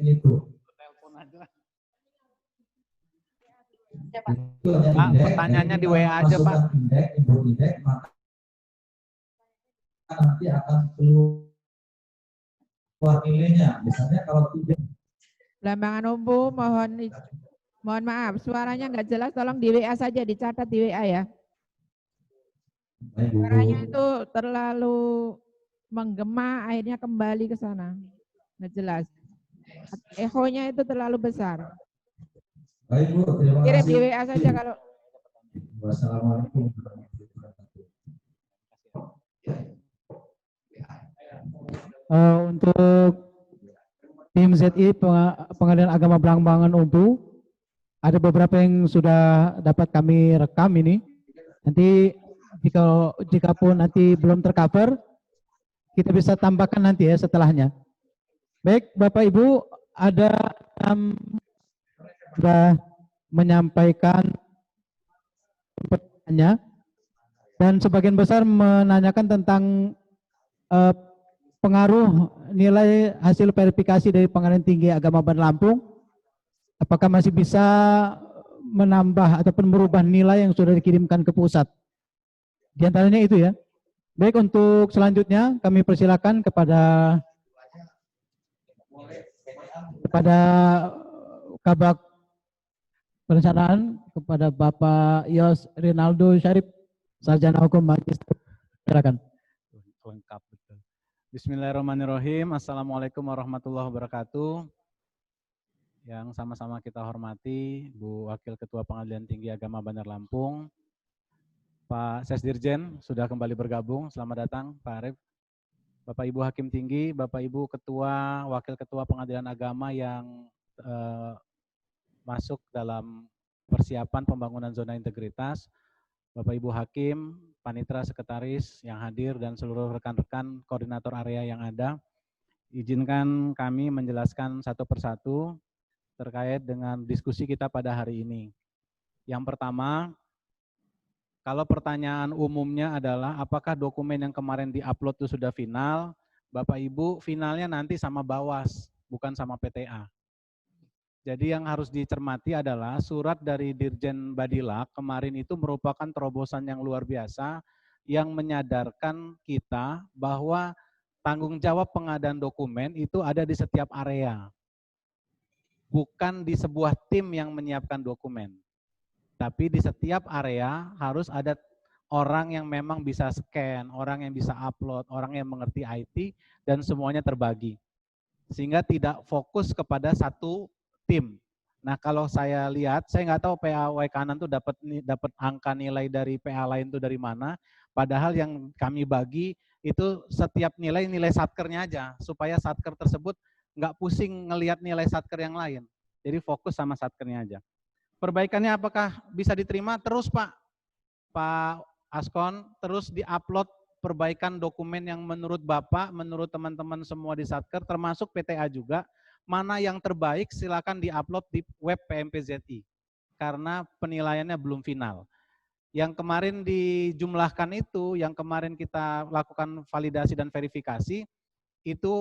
itu. Pak, pertanyaannya di WA aja Pak. Indeks, maka nanti akan keluar nilainya. Misalnya kalau tidak. Belambangan Umbu, mohon maaf, suaranya nggak jelas, tolong di WA saja, dicatat di WA ya. Suaranya itu terlalu menggema, akhirnya kembali ke sana. Nggak jelas. Echonya itu terlalu besar. Baik Bu, terima Kirim kasih. di WA saja kalau. Wassalamualaikum. Untuk tim ZI Pengadilan Agama Belambangan Umbu, ada beberapa yang sudah dapat kami rekam ini. Nanti jika pun nanti belum tercover, kita bisa tambahkan nanti ya setelahnya. Baik, Bapak Ibu, ada sudah menyampaikan pertanyaannya dan sebagian besar menanyakan tentang pengaruh nilai hasil verifikasi dari Pengadilan Tinggi Agama Bandar Lampung. Apakah masih bisa menambah ataupun merubah nilai yang sudah dikirimkan ke pusat? Di antaranya itu ya. Baik, untuk selanjutnya kami persilakan kepada kepada Kabak Perencanaan, kepada Bapak Yos Rinaldo Syarif, Sarjana Hukum Magister. Silakan. Lengkap betul. Bismillahirrahmanirrahim. Assalamualaikum warahmatullahi wabarakatuh. Yang sama-sama kita hormati Bu Wakil Ketua Pengadilan Tinggi Agama Bandar Lampung, Pak Sesdirjen sudah kembali bergabung. Selamat datang Pak Arif. Bapak Ibu Hakim Tinggi, Bapak Ibu Ketua, Wakil Ketua Pengadilan Agama yang masuk dalam persiapan pembangunan zona integritas, Bapak Ibu Hakim, Panitra Sekretaris yang hadir, dan seluruh rekan-rekan koordinator area yang ada. Izinkan kami menjelaskan satu persatu terkait dengan diskusi kita pada hari ini. Yang pertama, kalau pertanyaan umumnya adalah apakah dokumen yang kemarin diupload itu sudah final, Bapak Ibu, finalnya nanti sama Bawas, bukan sama PTA. Jadi yang harus dicermati adalah surat dari Dirjen Badilak kemarin itu merupakan terobosan yang luar biasa yang menyadarkan kita bahwa tanggung jawab pengadaan dokumen itu ada di setiap area. Bukan di sebuah tim yang menyiapkan dokumen. Tapi di setiap area harus ada orang yang memang bisa scan, orang yang bisa upload, orang yang mengerti IT, dan semuanya terbagi. Sehingga tidak fokus kepada satu tim. Nah kalau saya lihat, saya nggak tahu PA Y kanan tuh dapat angka nilai dari PA lain tuh dari mana. Padahal yang kami bagi itu setiap nilai satkernya aja, supaya satker tersebut nggak pusing ngelihat nilai satker yang lain. Jadi fokus sama satkernya aja. Perbaikannya apakah bisa diterima? Terus Pak Askon, terus diupload perbaikan dokumen yang menurut Bapak, menurut teman-teman semua di satker, termasuk PTA juga, mana yang terbaik silakan diupload di web PMPZI. Karena penilaiannya belum final. Yang kemarin dijumlahkan itu, yang kemarin kita lakukan validasi dan verifikasi, itu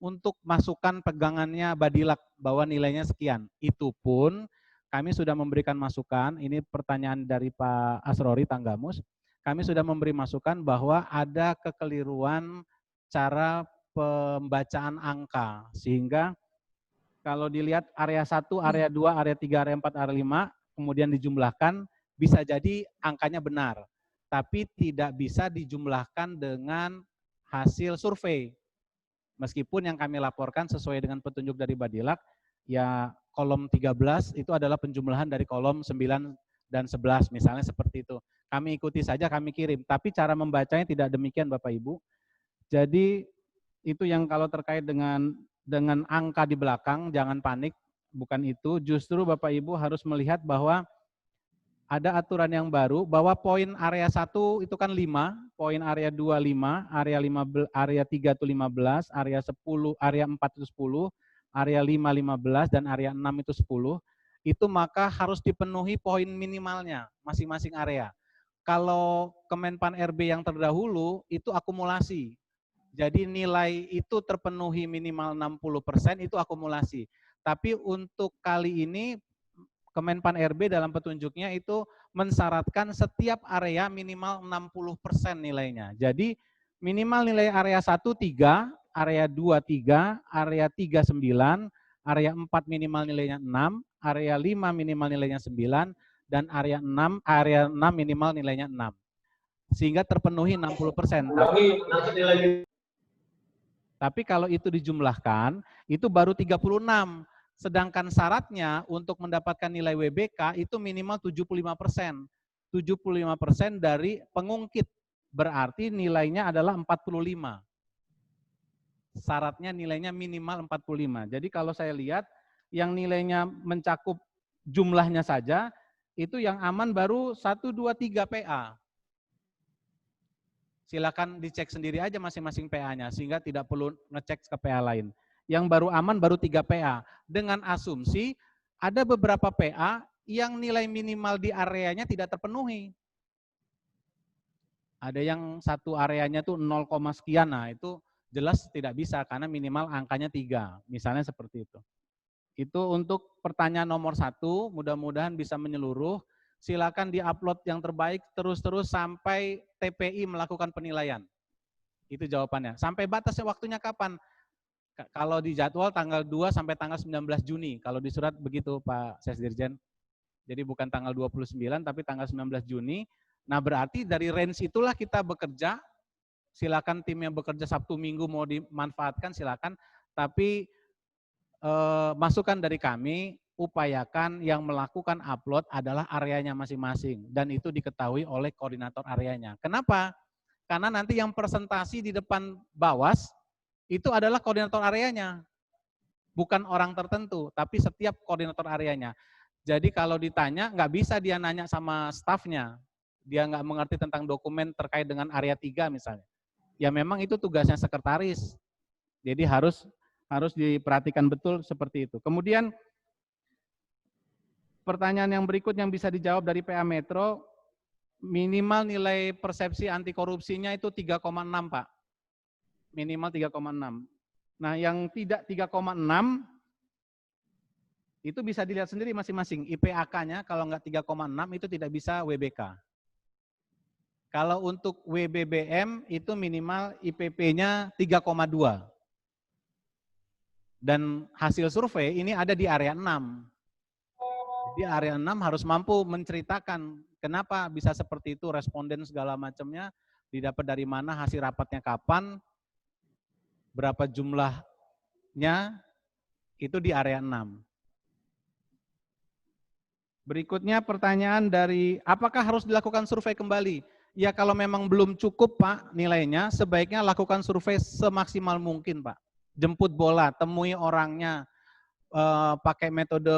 untuk masukan pegangannya Badilak bahwa nilainya sekian. Itu pun kami sudah memberikan masukan, ini pertanyaan dari Pak Asrori Tanggamus, kami sudah memberi masukan bahwa ada kekeliruan cara pembacaan angka, sehingga kalau dilihat area 1, area 2, area 3, area 4, area 5, kemudian dijumlahkan, bisa jadi angkanya benar, tapi tidak bisa dijumlahkan dengan hasil survei. Meskipun yang kami laporkan sesuai dengan petunjuk dari Badilak, ya kolom 13 itu adalah penjumlahan dari kolom 9 dan 11, misalnya seperti itu. Kami ikuti saja, kami kirim, tapi cara membacanya tidak demikian Bapak Ibu. Jadi itu yang kalau terkait dengan angka di belakang, jangan panik, bukan itu. Justru Bapak Ibu harus melihat bahwa ada aturan yang baru, bahwa poin area 1 itu kan 5, poin area 2 5, area 3 itu 15, area 10, area 4 itu 10, area 5 15, dan area 6 itu 10. Itu maka harus dipenuhi poin minimalnya masing-masing area. Kalau Kemenpan RB yang terdahulu itu akumulasi. Jadi nilai itu terpenuhi minimal 60% itu akumulasi. Tapi untuk kali ini Kemenpan RB dalam petunjuknya itu mensyaratkan setiap area minimal 60% nilainya. Jadi minimal nilai area 1 3, area 2 3, area 3 9, area 4 minimal nilainya 6, area 5 minimal nilainya 9, dan area 6 minimal nilainya 6. Sehingga terpenuhi 60%. Tapi kalau itu dijumlahkan, itu baru 36. Sedangkan syaratnya untuk mendapatkan nilai WBK itu minimal 75%. 75% dari pengungkit. Berarti nilainya adalah 45. Syaratnya nilainya minimal 45. Jadi kalau saya lihat yang nilainya mencakup jumlahnya saja, itu yang aman baru 1, 2, 3 PA. Silakan dicek sendiri aja masing-masing PA-nya, sehingga tidak perlu ngecek ke PA lain. Yang baru aman baru 3 PA. Dengan asumsi ada beberapa PA yang nilai minimal di areanya tidak terpenuhi. Ada yang satu areanya tuh 0, sekian, nah itu jelas tidak bisa karena minimal angkanya 3. Misalnya seperti itu. Itu untuk pertanyaan nomor 1, mudah-mudahan bisa menyeluruh. Silakan diupload yang terbaik terus-terus sampai TPI melakukan penilaian. Itu jawabannya. Sampai batasnya waktunya kapan? Kalau di jadwal tanggal 2 sampai tanggal 19 Juni, kalau di surat begitu Pak Sesdirjen. Jadi bukan tanggal 29 tapi tanggal 19 Juni. Nah berarti dari range itulah kita bekerja, silakan tim yang bekerja Sabtu Minggu mau dimanfaatkan silakan, tapi masukan dari kami, upayakan yang melakukan upload adalah areanya masing-masing dan itu diketahui oleh koordinator areanya. Kenapa? Karena nanti yang presentasi di depan Bawas itu adalah koordinator areanya, bukan orang tertentu, tapi setiap koordinator areanya. Jadi kalau ditanya, nggak bisa dia nanya sama stafnya, dia nggak mengerti tentang dokumen terkait dengan area 3 misalnya. Ya memang itu tugasnya sekretaris, jadi harus diperhatikan betul seperti itu. Kemudian pertanyaan yang berikut yang bisa dijawab dari PA Metro, minimal nilai persepsi anti korupsinya itu 3,6 Pak. Minimal 3,6. Nah yang tidak 3,6 itu bisa dilihat sendiri masing-masing. IPAK-nya kalau nggak 3,6 itu tidak bisa WBK. Kalau untuk WBBM itu minimal IPP-nya 3,2. Dan hasil survei ini ada di area 6. Di area 6 harus mampu menceritakan kenapa bisa seperti itu, responden segala macamnya, didapat dari mana, hasil rapatnya kapan, berapa jumlahnya, itu di area 6. Berikutnya pertanyaan dari, apakah harus dilakukan survei kembali? Ya kalau memang belum cukup Pak nilainya, sebaiknya lakukan survei semaksimal mungkin Pak. Jemput bola, temui orangnya, pakai metode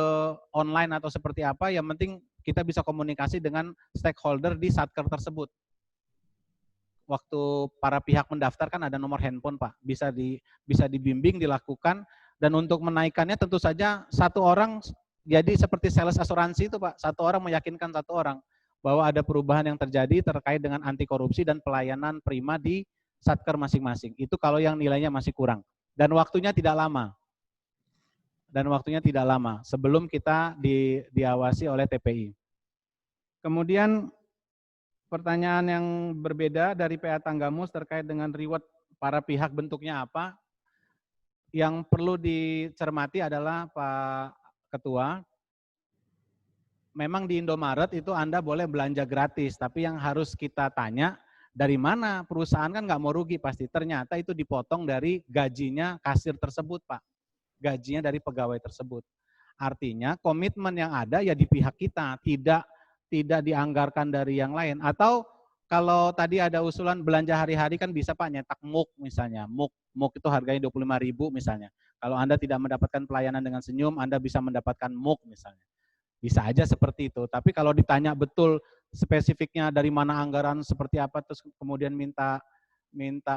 online atau seperti apa, yang penting kita bisa komunikasi dengan stakeholder di satker tersebut. Waktu para pihak mendaftar kan ada nomor handphone Pak, bisa dibimbing, dilakukan, dan untuk menaikkannya tentu saja satu orang, jadi seperti sales asuransi itu Pak, satu orang meyakinkan satu orang bahwa ada perubahan yang terjadi terkait dengan anti korupsi dan pelayanan prima di satker masing-masing. Itu kalau yang nilainya masih kurang. Dan waktunya tidak lama. Sebelum kita diawasi oleh TPI. Kemudian pertanyaan yang berbeda dari PA Tanggamus terkait dengan reward para pihak bentuknya apa. Yang perlu dicermati adalah Pak Ketua, memang di Indomaret itu Anda boleh belanja gratis, tapi yang harus kita tanya, dari mana perusahaan kan nggak mau rugi pasti. Ternyata itu dipotong dari gajinya kasir tersebut Pak, gajinya dari pegawai tersebut. Artinya komitmen yang ada ya di pihak kita, tidak dianggarkan dari yang lain. Atau kalau tadi ada usulan belanja hari-hari kan bisa Pak nyetak MUK misalnya. MUK itu harganya 25.000 misalnya. Kalau Anda tidak mendapatkan pelayanan dengan senyum, Anda bisa mendapatkan MUK misalnya. Bisa aja seperti itu. Tapi kalau ditanya betul spesifiknya dari mana anggaran seperti apa, terus kemudian minta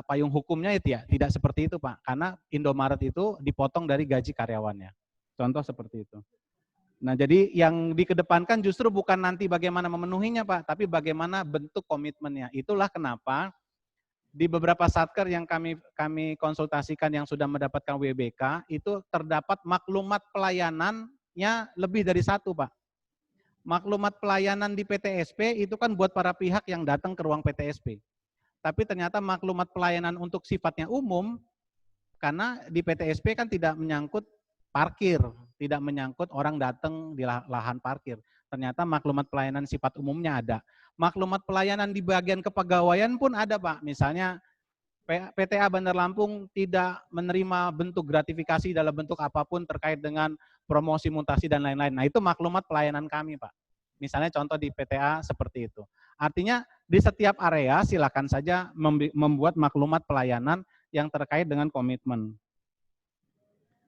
payung hukumnya itu ya tidak seperti itu Pak. Karena Indomaret itu dipotong dari gaji karyawannya. Contoh seperti itu. Nah, jadi yang dikedepankan justru bukan nanti bagaimana memenuhinya Pak, tapi bagaimana bentuk komitmennya. Itulah kenapa di beberapa satker yang kami konsultasikan yang sudah mendapatkan WBK, itu terdapat maklumat pelayanannya lebih dari satu Pak. Maklumat pelayanan di PTSP itu kan buat para pihak yang datang ke ruang PTSP. Tapi ternyata maklumat pelayanan untuk sifatnya umum, karena di PTSP kan tidak menyangkut parkir, tidak menyangkut orang datang di lahan parkir. Ternyata maklumat pelayanan sifat umumnya ada. Maklumat pelayanan di bagian kepegawaian pun ada Pak. Misalnya PTA Bandar Lampung tidak menerima bentuk gratifikasi dalam bentuk apapun terkait dengan promosi, mutasi, dan lain-lain. Nah itu maklumat pelayanan kami Pak. Misalnya contoh di PTA seperti itu. Artinya di setiap area silakan saja membuat maklumat pelayanan yang terkait dengan komitmen.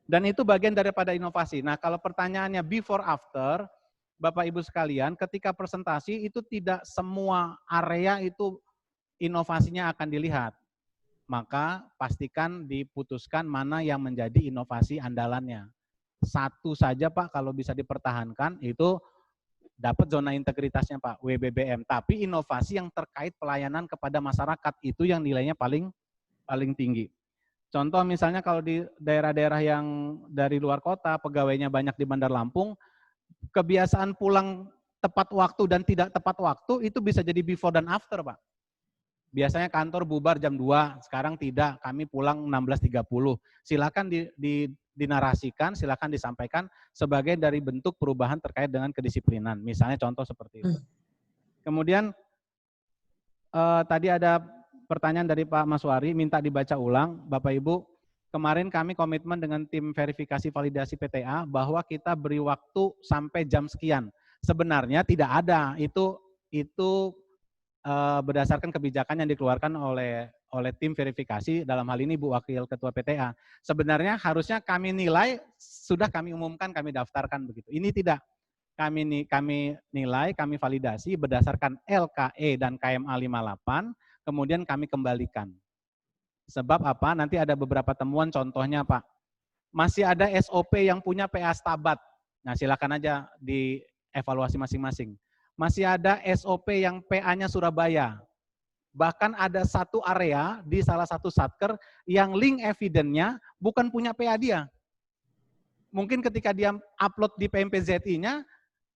Dan itu bagian daripada inovasi. Nah kalau pertanyaannya before after, Bapak Ibu sekalian, ketika presentasi itu tidak semua area itu inovasinya akan dilihat. Maka pastikan diputuskan mana yang menjadi inovasi andalannya. Satu saja Pak kalau bisa dipertahankan itu dapat zona integritasnya Pak, WBBM. Tapi inovasi yang terkait pelayanan kepada masyarakat itu yang nilainya paling tinggi. Contoh misalnya kalau di daerah-daerah yang dari luar kota, pegawainya banyak di Bandar Lampung, kebiasaan pulang tepat waktu dan tidak tepat waktu itu bisa jadi before dan after Pak. Biasanya kantor bubar jam 2, sekarang tidak, kami pulang 16.30. Silakan dinarasikan, silakan disampaikan sebagai dari bentuk perubahan terkait dengan kedisiplinan. Misalnya contoh seperti itu. Kemudian tadi ada pertanyaan dari Pak Maswari, minta dibaca ulang. Bapak Ibu, kemarin kami komitmen dengan tim verifikasi validasi PTA bahwa kita beri waktu sampai jam sekian. Sebenarnya tidak ada, itu berdasarkan kebijakan yang dikeluarkan oleh tim verifikasi, dalam hal ini Bu Wakil Ketua PTA. Sebenarnya harusnya kami nilai, sudah kami umumkan, kami daftarkan begitu. Ini tidak. Kami nilai, kami validasi berdasarkan LKE dan KMA 58, kemudian kami kembalikan. Sebab apa? Nanti ada beberapa temuan, contohnya Pak. Masih ada SOP yang punya PA Stabat. Nah silakan aja dievaluasi masing-masing. Masih ada SOP yang PA-nya Surabaya. Bahkan ada satu area di salah satu satker yang link evidence-nya bukan punya PA dia. Mungkin ketika dia upload di PMPZI-nya,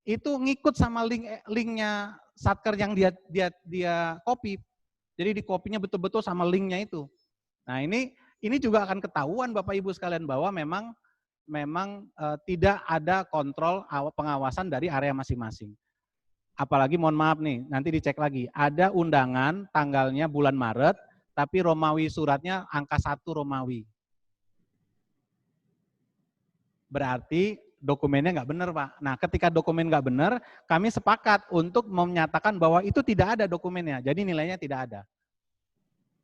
itu ngikut sama linknya satker yang dia copy. Jadi di copy-nya betul-betul sama linknya itu. Nah ini juga akan ketahuan Bapak Ibu sekalian bahwa memang tidak ada kontrol pengawasan dari area masing-masing. Apalagi mohon maaf nih, nanti dicek lagi. Ada undangan tanggalnya bulan Maret, tapi Romawi suratnya angka 1 Romawi. Berarti dokumennya nggak benar Pak. Nah ketika dokumen nggak benar, kami sepakat untuk menyatakan bahwa itu tidak ada dokumennya, jadi nilainya tidak ada.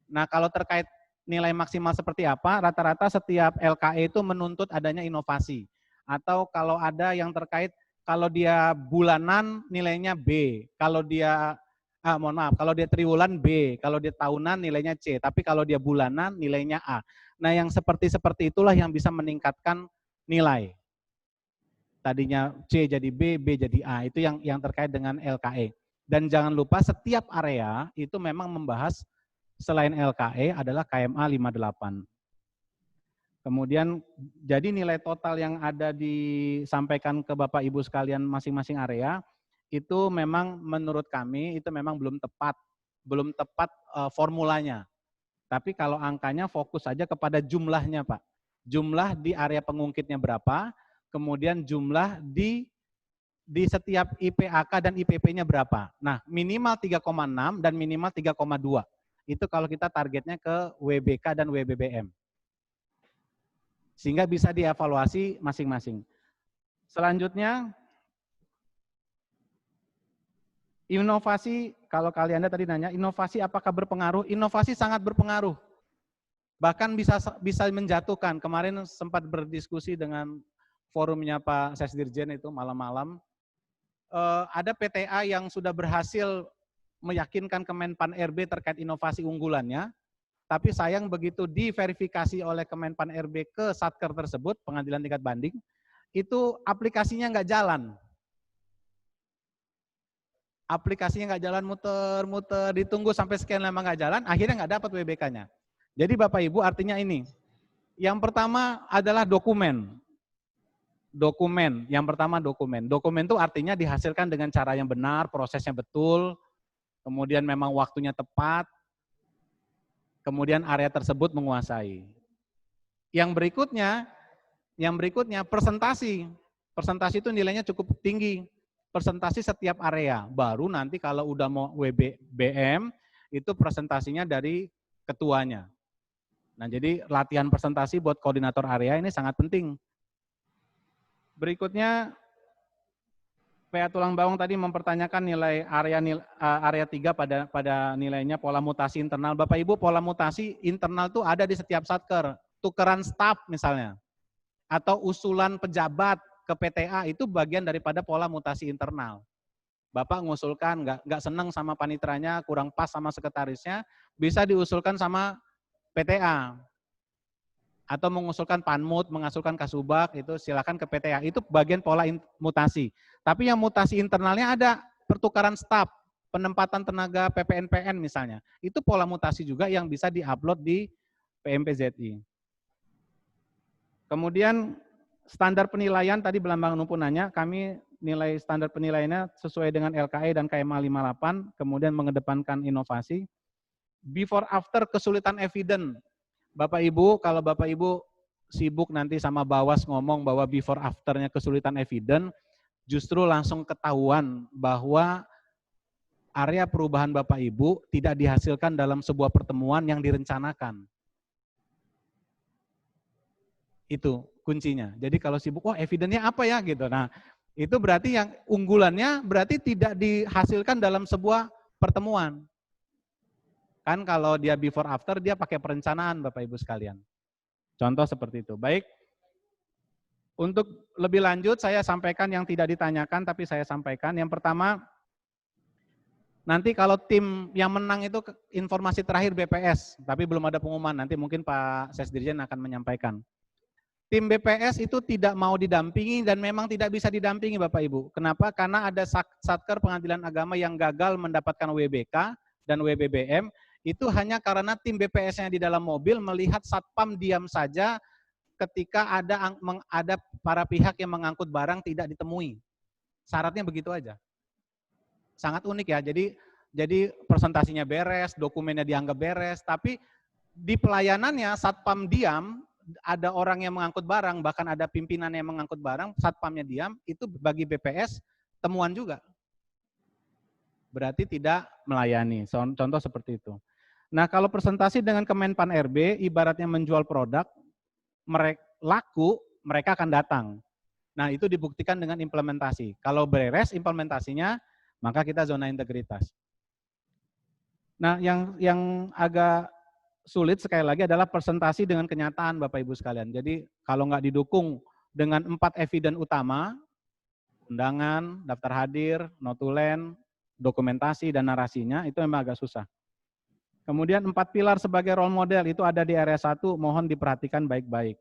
Nah kalau terkait nilai maksimal seperti apa, rata-rata setiap LKE itu menuntut adanya inovasi. Atau kalau ada yang terkait, kalau dia bulanan nilainya B, kalau dia, kalau dia triwulan B, kalau dia tahunan nilainya C, tapi kalau dia bulanan nilainya A. Nah yang seperti itulah yang bisa meningkatkan nilai. Tadinya C jadi B, B jadi A, itu yang terkait dengan LKE. Dan jangan lupa setiap area itu memang membahas selain LKE adalah KMA 58. Kemudian jadi nilai total yang ada disampaikan ke Bapak Ibu sekalian masing-masing area itu memang menurut kami itu memang belum tepat formulanya. Tapi kalau angkanya fokus saja kepada jumlahnya Pak. Jumlah di area pengungkitnya berapa, kemudian jumlah di setiap IPAK dan IPP-nya berapa. Nah minimal 3,6 dan minimal 3,2. Itu kalau kita targetnya ke WBK dan WBBM. Sehingga bisa dievaluasi masing-masing. Selanjutnya, inovasi, kalau kalian tadi nanya, inovasi apakah berpengaruh? Inovasi sangat berpengaruh. Bahkan bisa menjatuhkan. Kemarin sempat berdiskusi dengan forumnya Pak Sesdirjen itu malam-malam. Ada PTA yang sudah berhasil meyakinkan Kemenpan RB terkait inovasi unggulannya. Tapi sayang begitu diverifikasi oleh Kemenpan RB ke satker tersebut, pengadilan tingkat banding, itu aplikasinya nggak jalan. Aplikasinya nggak jalan, muter-muter, ditunggu sampai sekian lama nggak jalan, akhirnya nggak dapat WBK-nya. Jadi Bapak Ibu artinya ini, yang pertama adalah dokumen. Yang pertama dokumen. Dokumen itu artinya dihasilkan dengan cara yang benar, prosesnya betul, kemudian memang waktunya tepat, kemudian area tersebut menguasai. Yang berikutnya presentasi. Presentasi itu nilainya cukup tinggi. Presentasi setiap area. Baru nanti kalau udah mau WBM, itu presentasinya dari ketuanya. Nah jadi latihan presentasi buat koordinator area ini sangat penting. Berikutnya, PA Tulang Bawang tadi mempertanyakan nilai area 3 pada nilainya pola mutasi internal. Bapak Ibu, pola mutasi internal itu ada di setiap satker. Tukeran staf misalnya. Atau usulan pejabat ke PTA itu bagian daripada pola mutasi internal. Bapak ngusulkan, nggak senang sama panitranya, kurang pas sama sekretarisnya, bisa diusulkan sama PTA. Atau mengusulkan panmut, mengusulkan kasubag, itu silakan ke PTA. Itu bagian pola mutasi. Tapi yang mutasi internalnya ada pertukaran staf, penempatan tenaga PPNPN misalnya. Itu pola mutasi juga yang bisa diupload di PMPZI. Kemudian standar penilaian, tadi Belambang Numpu nanya, kami nilai standar penilaiannya sesuai dengan LKE dan KMA 58, kemudian mengedepankan inovasi. before after kesulitan evident. Bapak Ibu, kalau Bapak Ibu sibuk nanti sama Bawas ngomong bahwa before afternya kesulitan evident, justru langsung ketahuan bahwa area perubahan Bapak Ibu tidak dihasilkan dalam sebuah pertemuan yang direncanakan. Itu kuncinya. Jadi kalau sibuk, wah evidentnya apa ya gitu. Nah, itu berarti yang unggulannya berarti tidak dihasilkan dalam sebuah pertemuan. Kan kalau dia before after dia pakai perencanaan Bapak Ibu sekalian. Contoh seperti itu. Baik. Untuk lebih lanjut saya sampaikan yang tidak ditanyakan tapi saya sampaikan. Yang pertama, nanti kalau tim yang menang itu informasi terakhir BPS, tapi belum ada pengumuman. Nanti mungkin Pak Sesdirjen akan menyampaikan. Tim BPS itu tidak mau didampingi dan memang tidak bisa didampingi Bapak Ibu. Kenapa? Karena ada Satker Pengadilan Agama yang gagal mendapatkan WBK dan WBBM. Itu hanya karena tim BPS-nya di dalam mobil melihat satpam diam saja ketika ada para pihak yang mengangkut barang tidak ditemui. Syaratnya begitu aja. Sangat unik ya. Jadi presentasinya beres, dokumennya dianggap beres, tapi di pelayanannya satpam diam, ada orang yang mengangkut barang, bahkan ada pimpinan yang mengangkut barang, satpamnya diam, itu bagi BPS temuan juga. Berarti tidak melayani. Contoh seperti itu. Nah, kalau presentasi dengan Kemenpan RB, ibaratnya menjual produk, laku, mereka akan datang. Nah, itu dibuktikan dengan implementasi. Kalau beres implementasinya, maka kita zona integritas. Nah, yang agak sulit sekali lagi adalah presentasi dengan kenyataan Bapak Ibu sekalian. Jadi, kalau nggak didukung dengan 4 eviden utama, undangan, daftar hadir, notulen, dokumentasi, dan narasinya, itu memang agak susah. Kemudian 4 pilar sebagai role model itu ada di area 1, mohon diperhatikan baik-baik.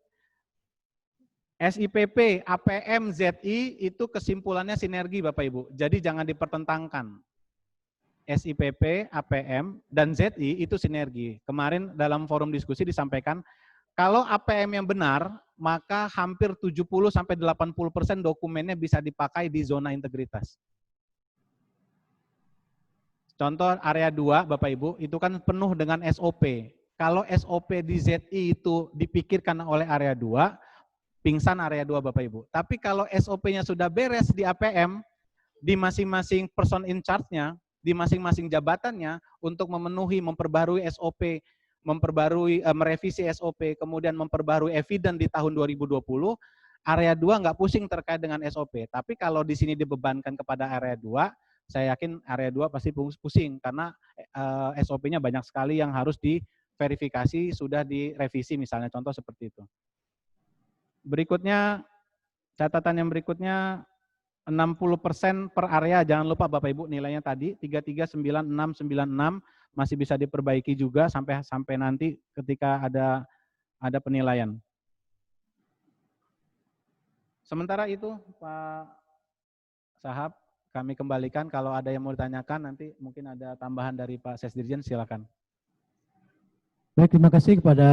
SIPP, APM, ZI itu kesimpulannya sinergi Bapak Ibu. Jadi jangan dipertentangkan. SIPP, APM, dan ZI itu sinergi. Kemarin dalam forum diskusi disampaikan, kalau APM yang benar, maka hampir 70-80% dokumennya bisa dipakai di zona integritas. Contoh area 2, Bapak Ibu, itu kan penuh dengan SOP. Kalau SOP di ZI itu dipikirkan oleh area 2, pingsan area 2 Bapak Ibu. Tapi kalau SOP-nya sudah beres di APM, di masing-masing person in charge-nya, di masing-masing jabatannya, untuk memenuhi, memperbarui SOP, merevisi SOP, kemudian memperbarui eviden di tahun 2020, area 2 nggak pusing terkait dengan SOP. Tapi kalau di sini dibebankan kepada area 2, saya yakin area 2 pasti pusing karena SOP-nya banyak sekali yang harus diverifikasi, sudah direvisi misalnya, contoh seperti itu. Berikutnya, catatan yang berikutnya, 60% per area, jangan lupa Bapak Ibu nilainya tadi, 339696 masih bisa diperbaiki juga sampai nanti ketika ada penilaian. Sementara itu Pak Sahab, kami kembalikan, kalau ada yang mau ditanyakan nanti mungkin ada tambahan dari Pak Sesdirjen, silakan. Baik, terima kasih kepada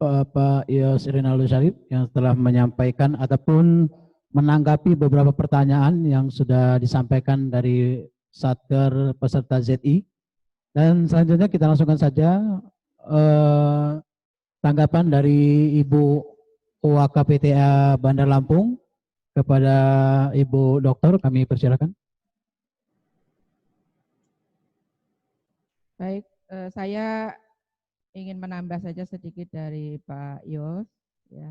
Pak Yos Rinaldo Syarif yang telah menyampaikan ataupun menanggapi beberapa pertanyaan yang sudah disampaikan dari Satker peserta ZI. Dan selanjutnya kita langsungkan saja tanggapan dari Ibu OAKPTA Bandar Lampung kepada Ibu Dokter, kami persilakan. Baik, saya ingin menambah saja sedikit dari Pak Yos. Ya.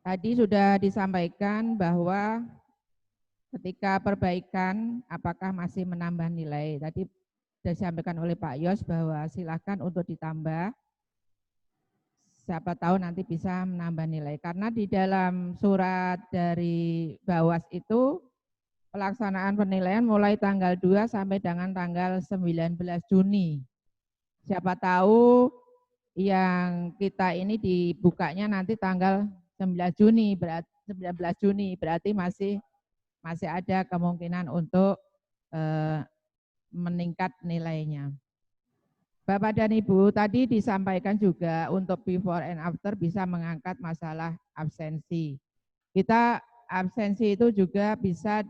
Tadi sudah disampaikan bahwa ketika perbaikan apakah masih menambah nilai. Tadi sudah disampaikan oleh Pak Yos bahwa silakan untuk ditambah. Siapa tahu nanti bisa menambah nilai. Karena di dalam surat dari Bawas itu pelaksanaan penilaian mulai tanggal 2 sampai dengan tanggal 19 Juni. Siapa tahu yang kita ini dibukanya nanti tanggal 19 Juni, berarti masih ada kemungkinan untuk meningkat nilainya. Bapak dan Ibu, tadi disampaikan juga untuk before and after bisa mengangkat masalah absensi. Kita absensi itu juga bisa,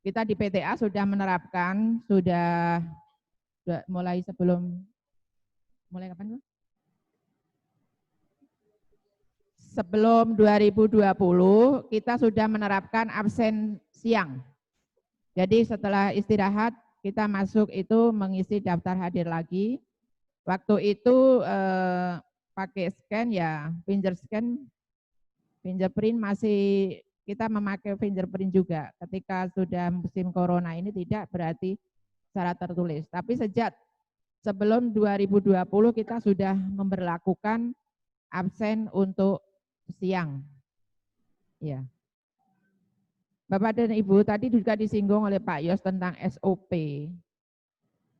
kita di PTA sudah menerapkan, sudah mulai sebelum mulai kapan? Sebelum 2020 kita sudah menerapkan absen siang. Jadi setelah istirahat kita masuk itu mengisi daftar hadir lagi. Waktu itu pakai scan ya, fingerprint masih kita memakai fingerprint juga. Ketika sudah musim corona ini tidak berarti secara tertulis. Tapi sejak sebelum 2020 kita sudah memberlakukan absen untuk siang. Ya. Bapak dan Ibu, tadi juga disinggung oleh Pak Yos tentang SOP.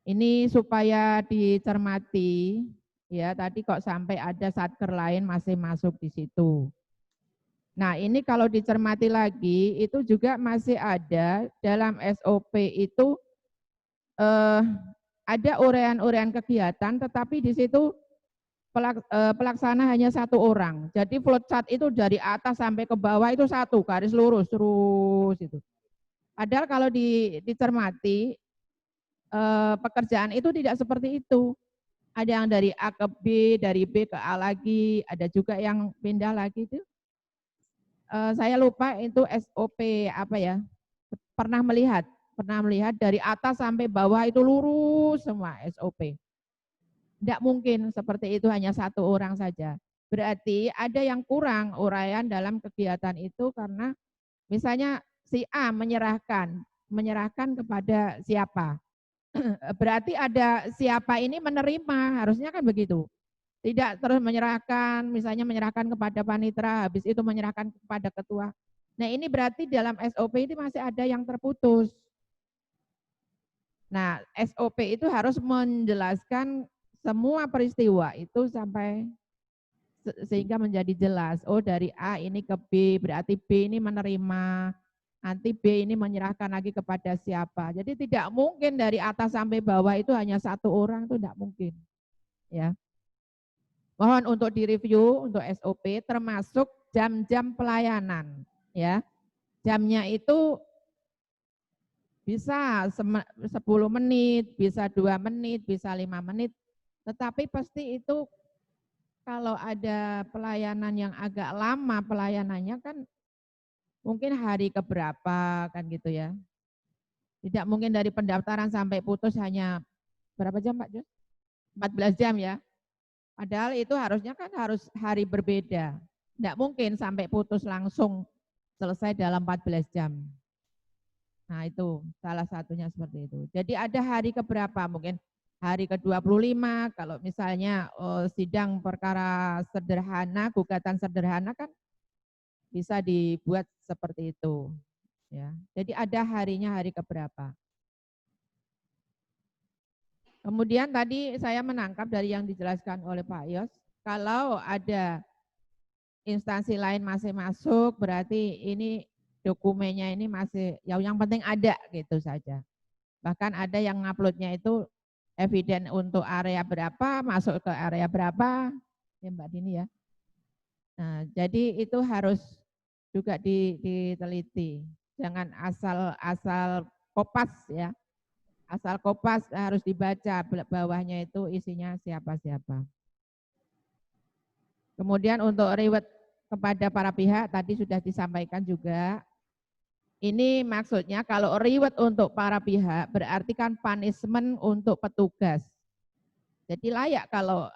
Ini supaya dicermati, ya tadi kok sampai ada satker lain masih masuk di situ. Nah ini kalau dicermati lagi, itu juga masih ada dalam SOP itu ada uraian-uraian kegiatan, tetapi di situ pelaksana hanya 1 orang. Jadi flowchart itu dari atas sampai ke bawah itu 1 garis lurus terus itu. Padahal kalau dicermati pekerjaan itu tidak seperti itu. Ada yang dari A ke B, dari B ke A lagi, ada juga yang pindah lagi itu. Saya lupa itu SOP apa ya? Pernah melihat dari atas sampai bawah itu lurus semua SOP. Tidak mungkin seperti itu hanya 1 orang saja. Berarti ada yang kurang uraian dalam kegiatan itu karena misalnya si A menyerahkan kepada siapa. Berarti ada siapa ini menerima, harusnya kan begitu. Tidak terus menyerahkan, misalnya menyerahkan kepada panitera, habis itu menyerahkan kepada ketua. Nah ini berarti dalam SOP ini masih ada yang terputus. Nah SOP itu harus menjelaskan semua peristiwa itu sampai sehingga menjadi jelas. Oh dari A ini ke B, berarti B ini menerima, nanti B ini menyerahkan lagi kepada siapa. Jadi tidak mungkin dari atas sampai bawah itu hanya 1 orang, itu tidak mungkin. Ya. Mohon untuk direview untuk SOP termasuk jam-jam pelayanan. Ya. Jamnya itu bisa 10 menit, bisa 2 menit, bisa 5 menit. Tetapi pasti itu kalau ada pelayanan yang agak lama pelayanannya kan mungkin hari keberapa kan gitu ya. Tidak mungkin dari pendaftaran sampai putus hanya berapa jam Pak Jos? 14 jam ya. Padahal itu harusnya kan harus hari berbeda. Tidak mungkin sampai putus langsung selesai dalam 14 jam. Nah itu salah satunya seperti itu. Jadi ada hari keberapa mungkin hari ke-25 kalau misalnya sidang perkara sederhana, gugatan sederhana kan bisa dibuat seperti itu. Ya. Jadi ada harinya hari keberapa. Kemudian tadi saya menangkap dari yang dijelaskan oleh Pak Yos, kalau ada instansi lain masih masuk berarti ini dokumennya ini masih yang penting ada gitu saja. Bahkan ada yang nguploadnya itu eviden untuk area berapa, masuk ke area berapa, ya Mbak Dini ya. Nah, jadi itu harus juga diteliti. Jangan asal kopas ya. Asal kopas harus dibaca bawahnya itu isinya siapa-siapa. Kemudian untuk reward kepada para pihak tadi sudah disampaikan juga. Ini maksudnya kalau reward untuk para pihak berarti kan punishment untuk petugas. Jadi layak kalau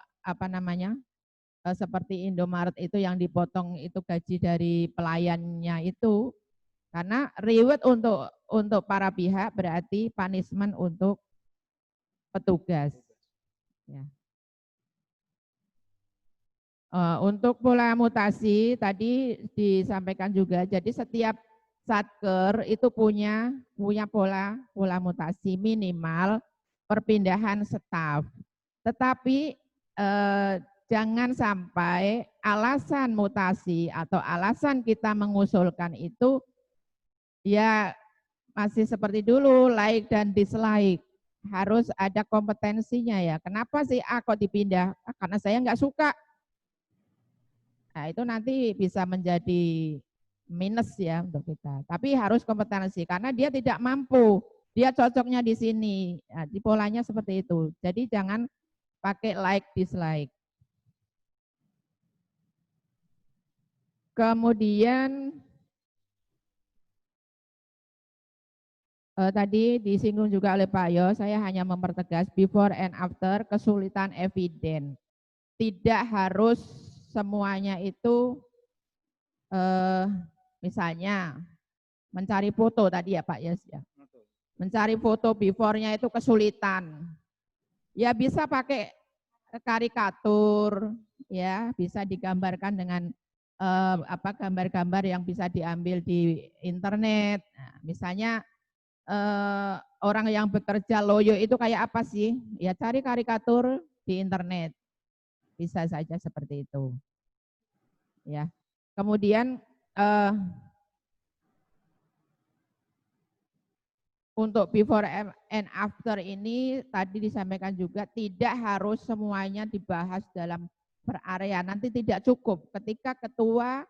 seperti Indomaret itu yang dipotong itu gaji dari pelayannya itu karena reward untuk para pihak berarti punishment untuk petugas. Ya. Untuk pola mutasi tadi disampaikan juga. Jadi setiap satker itu punya pola mutasi minimal perpindahan staf. Tetapi jangan sampai alasan mutasi atau alasan kita mengusulkan itu ya masih seperti dulu like dan dislike. Harus ada kompetensinya ya. Kenapa sih A kok dipindah? Karena saya nggak suka. Nah itu nanti bisa menjadi minus ya untuk kita. Tapi harus kompetensi karena dia tidak mampu dia cocoknya di sini. Nah, di polanya seperti itu. Jadi jangan pakai like dislike. Kemudian tadi disinggung juga oleh Pak Yo, saya hanya mempertegas before and after kesulitan eviden. Tidak harus semuanya itu misalnya mencari foto tadi ya Pak Yes ya. Mencari foto before-nya itu kesulitan. Ya bisa pakai karikatur ya, bisa digambarkan dengan gambar-gambar yang bisa diambil di internet. Nah, misalnya orang yang bekerja loyo itu kayak apa sih? Ya cari karikatur di internet. Bisa saja seperti itu. Ya. Kemudian untuk before and after ini tadi disampaikan juga tidak harus semuanya dibahas dalam per area. Nanti tidak cukup ketika ketua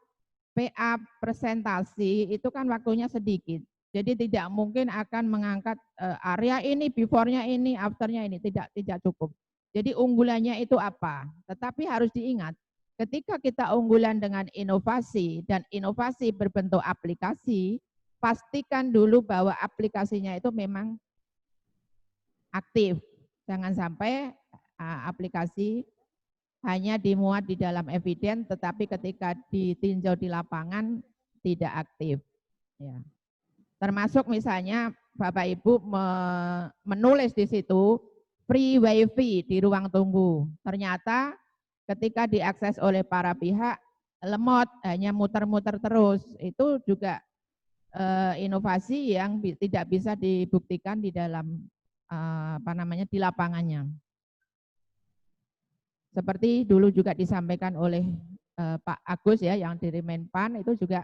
PA presentasi itu kan waktunya sedikit. Jadi tidak mungkin akan mengangkat area ini, before-nya ini, after-nya ini, tidak cukup. Jadi unggulannya itu apa? Tetapi harus diingat, ketika kita unggulan dengan inovasi dan inovasi berbentuk aplikasi, pastikan dulu bahwa aplikasinya itu memang aktif. Jangan sampai aplikasi hanya dimuat di dalam eviden, tetapi ketika ditinjau di lapangan tidak aktif. Ya. Termasuk misalnya Bapak Ibu menulis di situ free wifi di ruang tunggu. Ternyata ketika diakses oleh para pihak lemot, hanya muter-muter terus. Itu juga inovasi yang tidak bisa dibuktikan di dalam di lapangannya. Seperti dulu juga disampaikan oleh Pak Agus ya, yang dari Menpan itu juga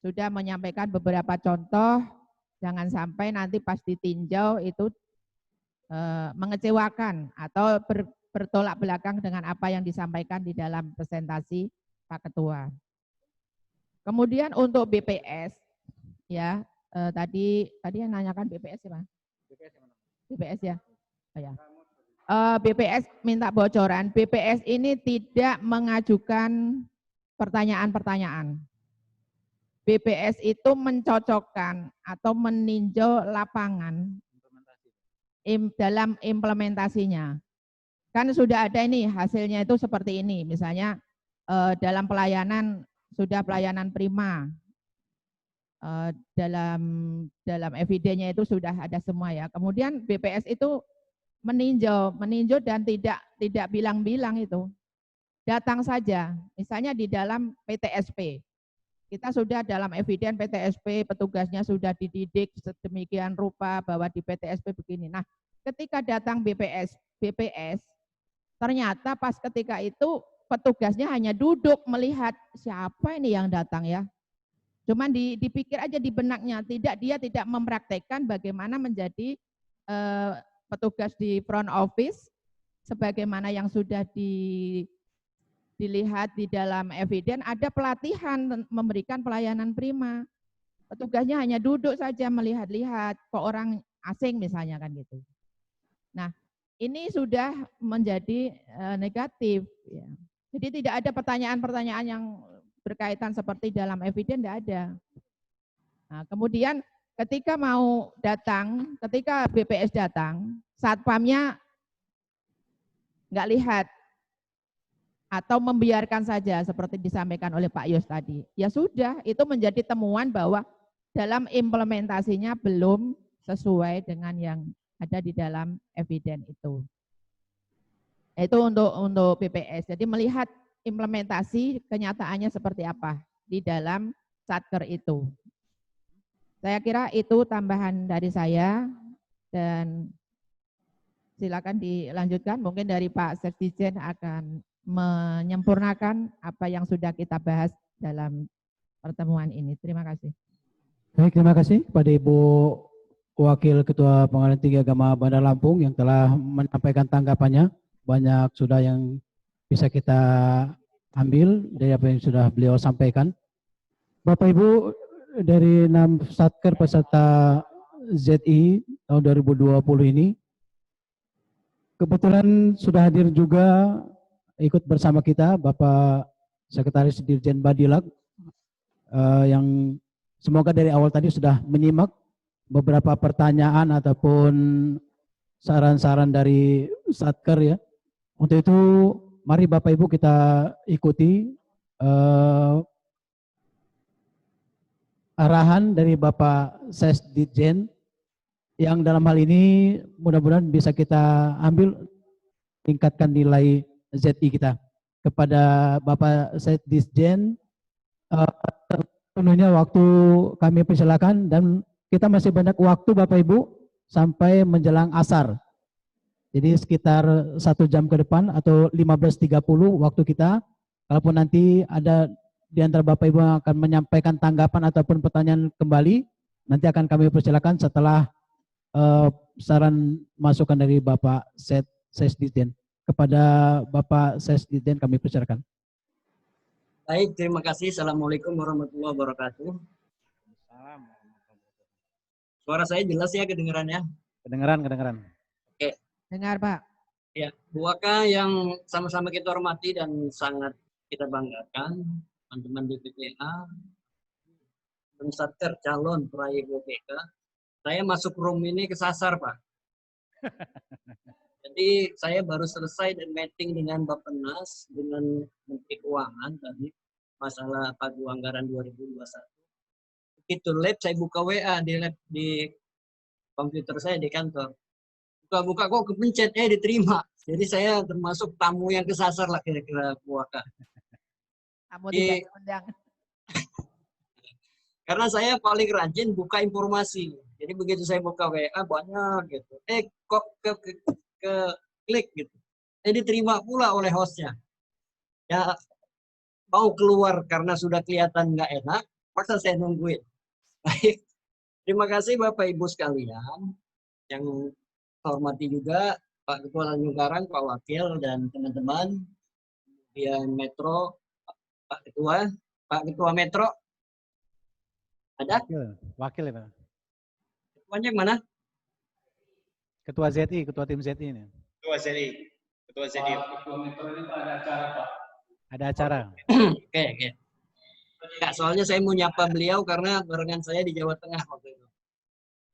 sudah menyampaikan beberapa contoh. Jangan sampai nanti pas ditinjau itu mengecewakan atau bertolak belakang dengan apa yang disampaikan di dalam presentasi Pak Ketua. Kemudian untuk BPS ya, tadi yang nanyakan BPS ya Pak? BPS ya? Oh, ya. BPS minta bocoran, BPS ini tidak mengajukan pertanyaan-pertanyaan. BPS itu mencocokkan atau meninjau lapangan dalam implementasinya. Kan sudah ada ini hasilnya itu seperti ini, misalnya dalam pelayanan sudah pelayanan prima, dalam evidennya itu sudah ada semua ya. Kemudian BPS itu meninjau dan tidak bilang-bilang itu. Datang saja, misalnya di dalam PTSP. Kita sudah dalam eviden PTSP, petugasnya sudah dididik sedemikian rupa bahwa di PTSP begini. Nah, ketika datang BPS, ternyata pas ketika itu petugasnya hanya duduk melihat siapa ini yang datang ya. Cuman dipikir aja di benaknya, dia tidak mempraktekkan bagaimana menjadi petugas di front office sebagaimana yang sudah dilihat di dalam eviden, ada pelatihan memberikan pelayanan prima. Petugasnya hanya duduk saja melihat-lihat ke orang asing misalnya kan gitu. Nah, ini sudah menjadi negatif ya. Jadi tidak ada pertanyaan-pertanyaan yang berkaitan seperti dalam eviden, tidak ada. Nah, kemudian ketika mau datang, ketika BPS datang, satpamnya nggak lihat atau membiarkan saja seperti disampaikan oleh Pak Yos tadi. Ya sudah, itu menjadi temuan bahwa dalam implementasinya belum sesuai dengan yang ada di dalam eviden itu. Itu untuk BPS. Jadi melihat implementasi kenyataannya seperti apa di dalam Satker itu. Saya kira itu tambahan dari saya dan silakan dilanjutkan. Mungkin dari Pak Sekjen akan menyempurnakan apa yang sudah kita bahas dalam pertemuan ini. Terima kasih. Baik, terima kasih kepada Ibu Wakil Ketua Pengadilan Tinggi Agama Bandar Lampung yang telah menyampaikan tanggapannya. Banyak sudah yang bisa kita ambil dari apa yang sudah beliau sampaikan. Bapak Ibu dari 6 Satker peserta ZI tahun 2020 ini. Kebetulan sudah hadir juga ikut bersama kita Bapak Sekretaris Dirjen Badilak yang semoga dari awal tadi sudah menyimak beberapa pertanyaan ataupun saran-saran dari Satker ya. Untuk itu mari Bapak Ibu kita ikuti arahan dari Bapak Sesditjen yang dalam hal ini mudah-mudahan bisa kita ambil tingkatkan nilai ZI kita. Kepada Bapak Sesditjen penuhnya waktu kami persilakan dan kita masih banyak waktu Bapak Ibu sampai menjelang asar. Jadi sekitar 1 jam ke depan atau 15.30 waktu kita. Kalaupun nanti ada di antara Bapak Ibu yang akan menyampaikan tanggapan ataupun pertanyaan kembali, nanti akan kami persilakan setelah saran masukan dari Bapak Sesditjen. Kepada Bapak Sesditjen kami persilakan. Baik, terima kasih. Assalamualaikum warahmatullahi wabarakatuh. Suara saya jelas ya kedengarannya? Kedengaran. Oke. Dengar, Pak. Ya, Buaka yang sama-sama kita hormati dan sangat kita banggakan, teman-teman di PPA, dan Satker calon peraih BPK. Saya masuk room ini kesasar, Pak. Jadi saya baru selesai dan meeting dengan Bappenas, dengan Menteri Keuangan tadi, masalah pagu anggaran 2021. Begitu lab, saya buka WA di komputer saya di kantor. Buka-buka kok kepencet, diterima. Jadi saya termasuk tamu yang kesasar lah kira-kira Buaka. Kamu tidak diundang. Karena saya paling rajin buka informasi. Jadi begitu saya buka WA banyak gitu. Kok ke klik gitu. Diterima pula oleh hostnya. Ya mau keluar karena sudah kelihatan nggak enak, maka saya nungguin. Baik. Terima kasih Bapak Ibu sekalian yang hormati juga Pak Ketua Tanjung Karang, Pak Wakil dan teman-teman kemudian Metro, Pak Ketua Metro. Ada? Wakil itu. Ketuanya yang mana? Ketua ZI, ketua tim ZI ini. Ketua ZI. Ketua Metro ini ada acara, Pak. Ada acara. Oke. Ya, soalnya saya mau nyapa beliau karena barengan saya di Jawa Tengah waktu itu.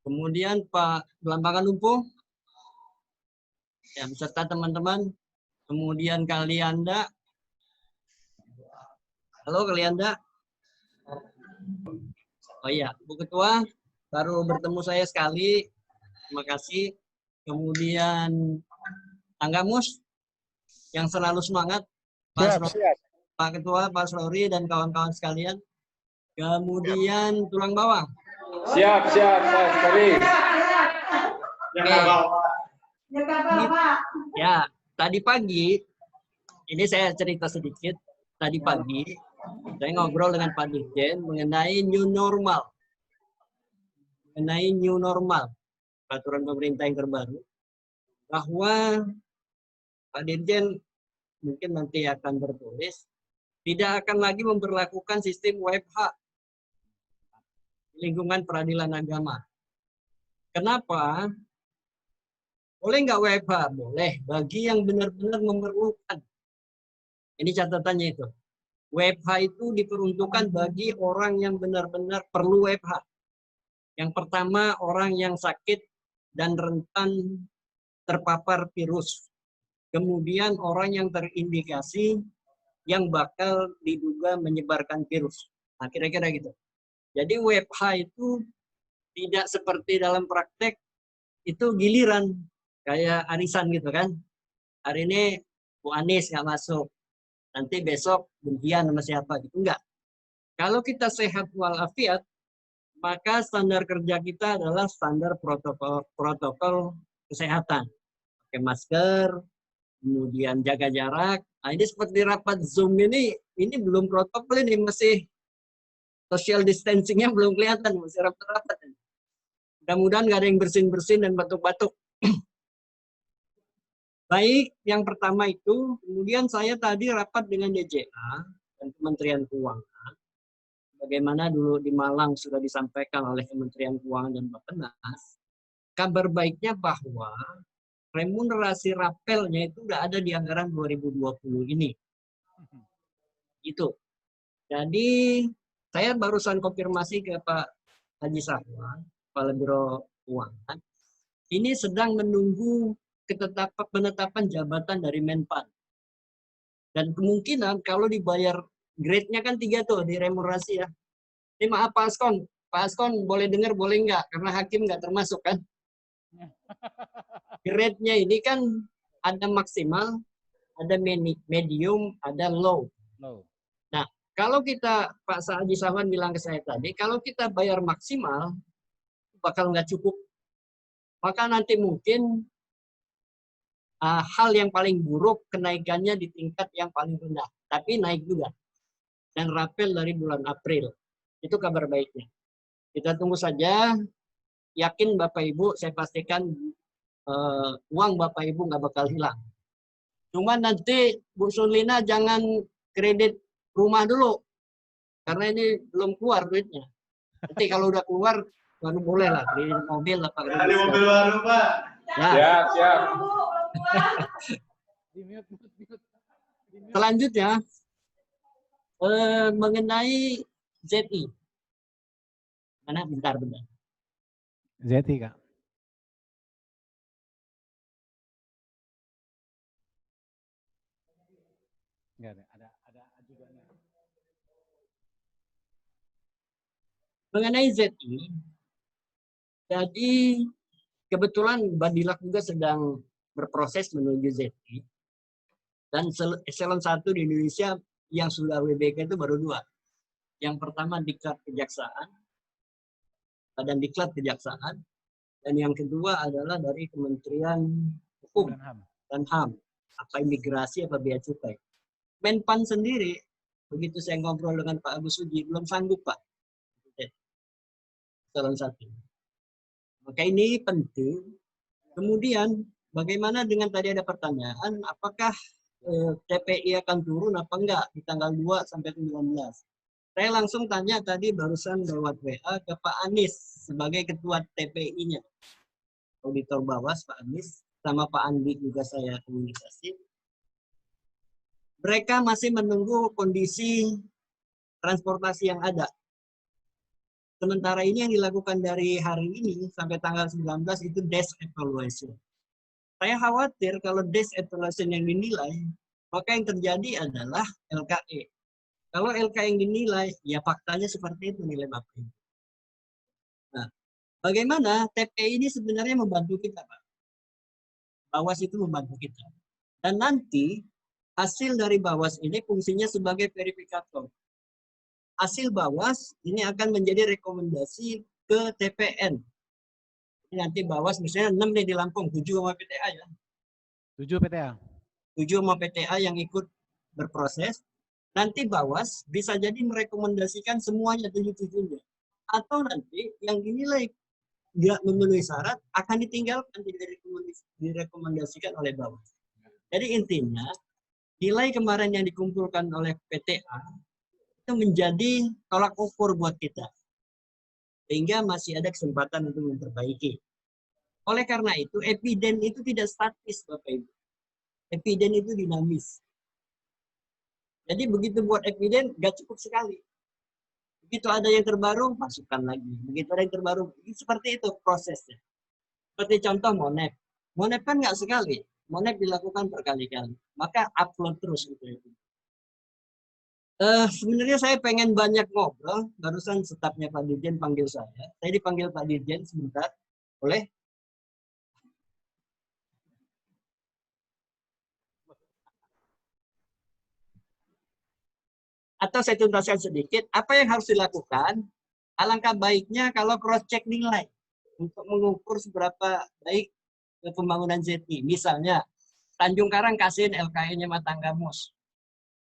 Kemudian Pak Belambangan Lumpuh, ya, beserta teman-teman. Kemudian Kalianda. Halo Kalianda. Oh iya, Bu Ketua, baru bertemu saya sekali. Terima kasih. Kemudian Tanggamus yang selalu semangat. Pak Ketua, Pak Slori dan kawan-kawan sekalian. Kemudian Tulang Bawang. Siap, sekali. Ya, tadi pagi, ini saya cerita sedikit. Tadi pagi, saya ngobrol dengan Pak Dirjen mengenai new normal. Peraturan pemerintah yang terbaru. Bahwa Pak Dirjen mungkin nanti akan bertulis, tidak akan lagi memberlakukan sistem WFH lingkungan peradilan agama. Kenapa? Boleh nggak WFH? Boleh, bagi yang benar-benar memerlukan. Ini catatannya itu. WFH itu diperuntukkan bagi orang yang benar-benar perlu WFH. Yang pertama, orang yang sakit dan rentan terpapar virus. Kemudian orang yang terindikasi yang bakal diduga menyebarkan virus. Nah, kira-kira gitu. Jadi WFH itu tidak seperti dalam praktek, itu giliran. Kayak arisan gitu kan. Hari ini Bu Anies nggak masuk. Nanti besok gantian sama siapa gitu. Enggak. Kalau kita sehat walafiat, maka standar kerja kita adalah standar protokol kesehatan. Pakai masker, kemudian jaga jarak. Nah, ini seperti rapat Zoom ini belum protokol, ini masih social distancing-nya belum kelihatan, masih rapat-rapat. Mudah-mudahan nggak ada yang bersin-bersin dan batuk-batuk. Baik, yang pertama itu, kemudian saya tadi rapat dengan DJA dan Kementerian Keuangan bagaimana dulu di Malang sudah disampaikan oleh Kementerian Keuangan dan Bappenas, kabar baiknya bahwa remunerasi rapelnya itu udah ada di anggaran 2020 ini. Itu. Jadi saya barusan konfirmasi ke Pak Haji Sahwan, Kepala Biro Keuangan, ini sedang menunggu penetapan jabatan dari Menpan. Dan kemungkinan kalau dibayar grade-nya kan 3 tuh di remunerasi ya. Ini maaf Pak Askon. Pak Askon boleh dengar boleh nggak? Karena hakim nggak termasuk kan. Grade-nya ini kan ada maksimal, ada medium, ada low. Nah, kalau kita, Pak Haji Sahwan bilang ke saya tadi, kalau kita bayar maksimal, bakal nggak cukup. Maka nanti mungkin hal yang paling buruk kenaikannya di tingkat yang paling rendah. Tapi naik juga. Dan rapel dari bulan April. Itu kabar baiknya. Kita tunggu saja. Yakin Bapak Ibu, saya pastikan uang Bapak Ibu nggak bakal hilang. Cuma nanti Bu Sunlina jangan kredit rumah dulu. Karena ini belum keluar duitnya. Nanti kalau udah keluar, baru boleh lah kredit mobil apa kredit mobil baru Pak. Ya. Siap. Selanjutnya mengenai ZI. Mana bentar. ZI Kak. Enggak ada ajudannya. Mengenai ZI, jadi kebetulan Badilak juga sedang berproses menuju ZI. Dan eselon 1 di Indonesia yang sudah WBK itu baru 2. Yang pertama Diklat Kejaksaan, Badan Diklat Kejaksaan, dan yang kedua adalah dari Kementerian Hukum dan HAM, apa imigrasi apa bea cukai. Menpan sendiri, begitu saya ngobrol dengan Pak Agus Suji, belum sanggup Pak. Eselon 1. Maka ini penting. Kemudian bagaimana dengan tadi ada pertanyaan, apakah TPI akan turun apa enggak di tanggal 2 sampai 19. Saya langsung tanya tadi barusan lewat WA ke Pak Anies sebagai ketua TPI-nya. Auditor Bawas Pak Anies, sama Pak Andi juga saya komunikasi. Mereka masih menunggu kondisi transportasi yang ada. Sementara ini yang dilakukan dari hari ini sampai tanggal 19 itu desk evaluation. Saya khawatir kalau desk evaluation yang dinilai, maka yang terjadi adalah LKE. Kalau LKE yang dinilai, ya faktanya seperti itu nilai Bapak Ibu. Nah, bagaimana TPI ini sebenarnya membantu kita, Pak? Bawas itu membantu kita. Dan nanti hasil dari Bawas ini fungsinya sebagai verifikator. Hasil Bawas ini akan menjadi rekomendasi ke TPN. Nanti Bawas misalnya 6 nih di Lampung, 7 sama PTA ya. 7 PTA. 7 sama PTA yang ikut berproses. Nanti Bawas bisa jadi merekomendasikan semuanya 7-7-nya. Atau nanti yang dinilai nggak memenuhi syarat akan ditinggalkan, direkomendasikan oleh Bawas. Jadi intinya nilai kemarin yang dikumpulkan oleh PTA itu menjadi tolak ukur buat kita. Sehingga masih ada kesempatan untuk memperbaiki. Oleh karena itu, epiden itu tidak statis, Bapak Ibu. Epiden itu dinamis. Jadi begitu buat epiden, nggak cukup sekali. Begitu ada yang terbaru, masukkan lagi. Begitu ada yang terbaru, seperti itu prosesnya. Seperti contoh Monep. Monep kan nggak sekali. Monep dilakukan berkali-kali. Maka upload terus. Gitu. Sebenarnya saya pengen banyak ngobrol. Barusan stafnya Pak Dirjen panggil saya. Saya dipanggil Pak Dirjen sebentar. Boleh? Atau saya tuntaskan sedikit. Apa yang harus dilakukan? Alangkah baiknya kalau cross-check nilai. Untuk mengukur seberapa baik pembangunan ZI. Misalnya, Tanjung Karang kasihin LKE-nya Matanggamus.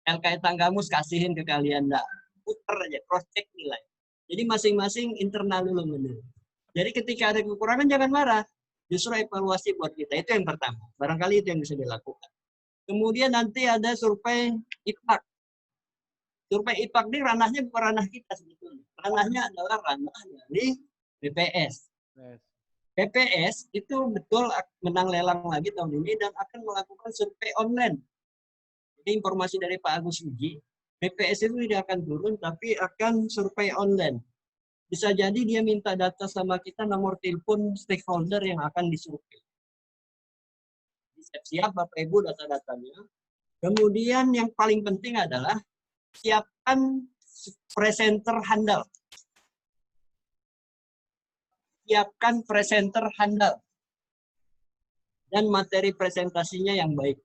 LKE Tanggamus kasihin ke Kalianda. Puter aja, cross-check nilai. Jadi masing-masing internal dulu menurut. Jadi ketika ada kekurangan jangan marah. Justru evaluasi buat kita. Itu yang pertama. Barangkali itu yang bisa dilakukan. Kemudian nanti ada survei IPAK. Survei IPAK ini ranahnya bukan ranah kita sebetulnya. Ranahnya adalah ranah dari BPS. BPS itu betul menang lelang lagi tahun ini dan akan melakukan survei online. Jadi informasi dari Pak Agus Uji, BPS itu tidak akan turun tapi akan survei online. Bisa jadi dia minta data sama kita, nomor telepon stakeholder yang akan disurvei. Siap Bapak Ibu data-datanya. Kemudian yang paling penting adalah siapkan presenter handal. Siapkan presenter handal. Dan materi presentasinya yang baik.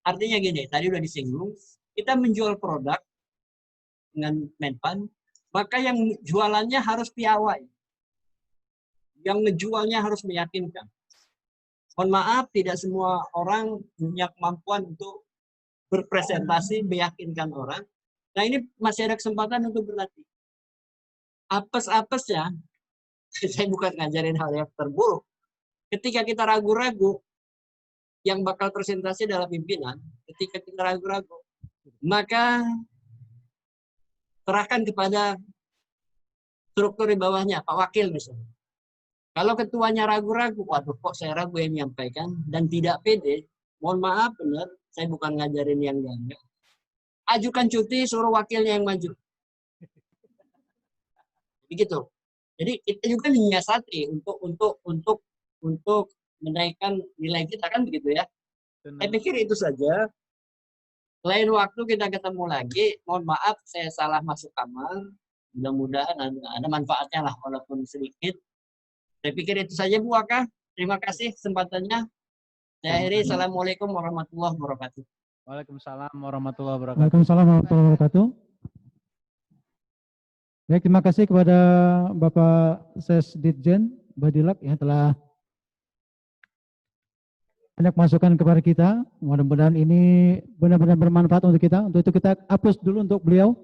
Artinya gini, tadi udah disinggung, kita menjual produk dengan Menpan, maka yang jualannya harus piawai. Yang ngejualnya harus meyakinkan. Mohon maaf, tidak semua orang punya kemampuan untuk berpresentasi, meyakinkan orang. Nah ini masih ada kesempatan untuk berlatih. Apes-apes ya, saya bukan ngajarin hal yang terburuk. Ketika kita ragu-ragu, yang bakal presentasi adalah pimpinan. Ketika kita ragu-ragu, maka serahkan kepada struktur di bawahnya, Pak Wakil misalnya. Kalau ketuanya ragu-ragu, waduh kok saya ragu yang menyampaikan dan tidak pede, mohon maaf benar, saya bukan ngajarin yang enggak. Ajukan cuti, suruh wakilnya yang maju. Begitu. Jadi kita juga menyiasati untuk menaikkan nilai kita kan begitu ya. Saya pikir itu saja. Lain waktu kita ketemu lagi. Mohon maaf saya salah masuk kamar. Mudah-mudahan ada manfaatnya lah walaupun sedikit. Saya pikir itu saja Bu Aka. Terima kasih kesempatannya. Saya akhiri. Assalamualaikum warahmatullahi wabarakatuh. Waalaikumsalam warahmatullahi wabarakatuh. Waalaikumsalam warahmatullahi wabarakatuh. Baik, terima kasih kepada Bapak Sesditjen Badilak yang telah banyak masukan kepada kita. Mudah-mudahan ini benar-benar bermanfaat untuk kita. Untuk itu kita hapus dulu untuk beliau.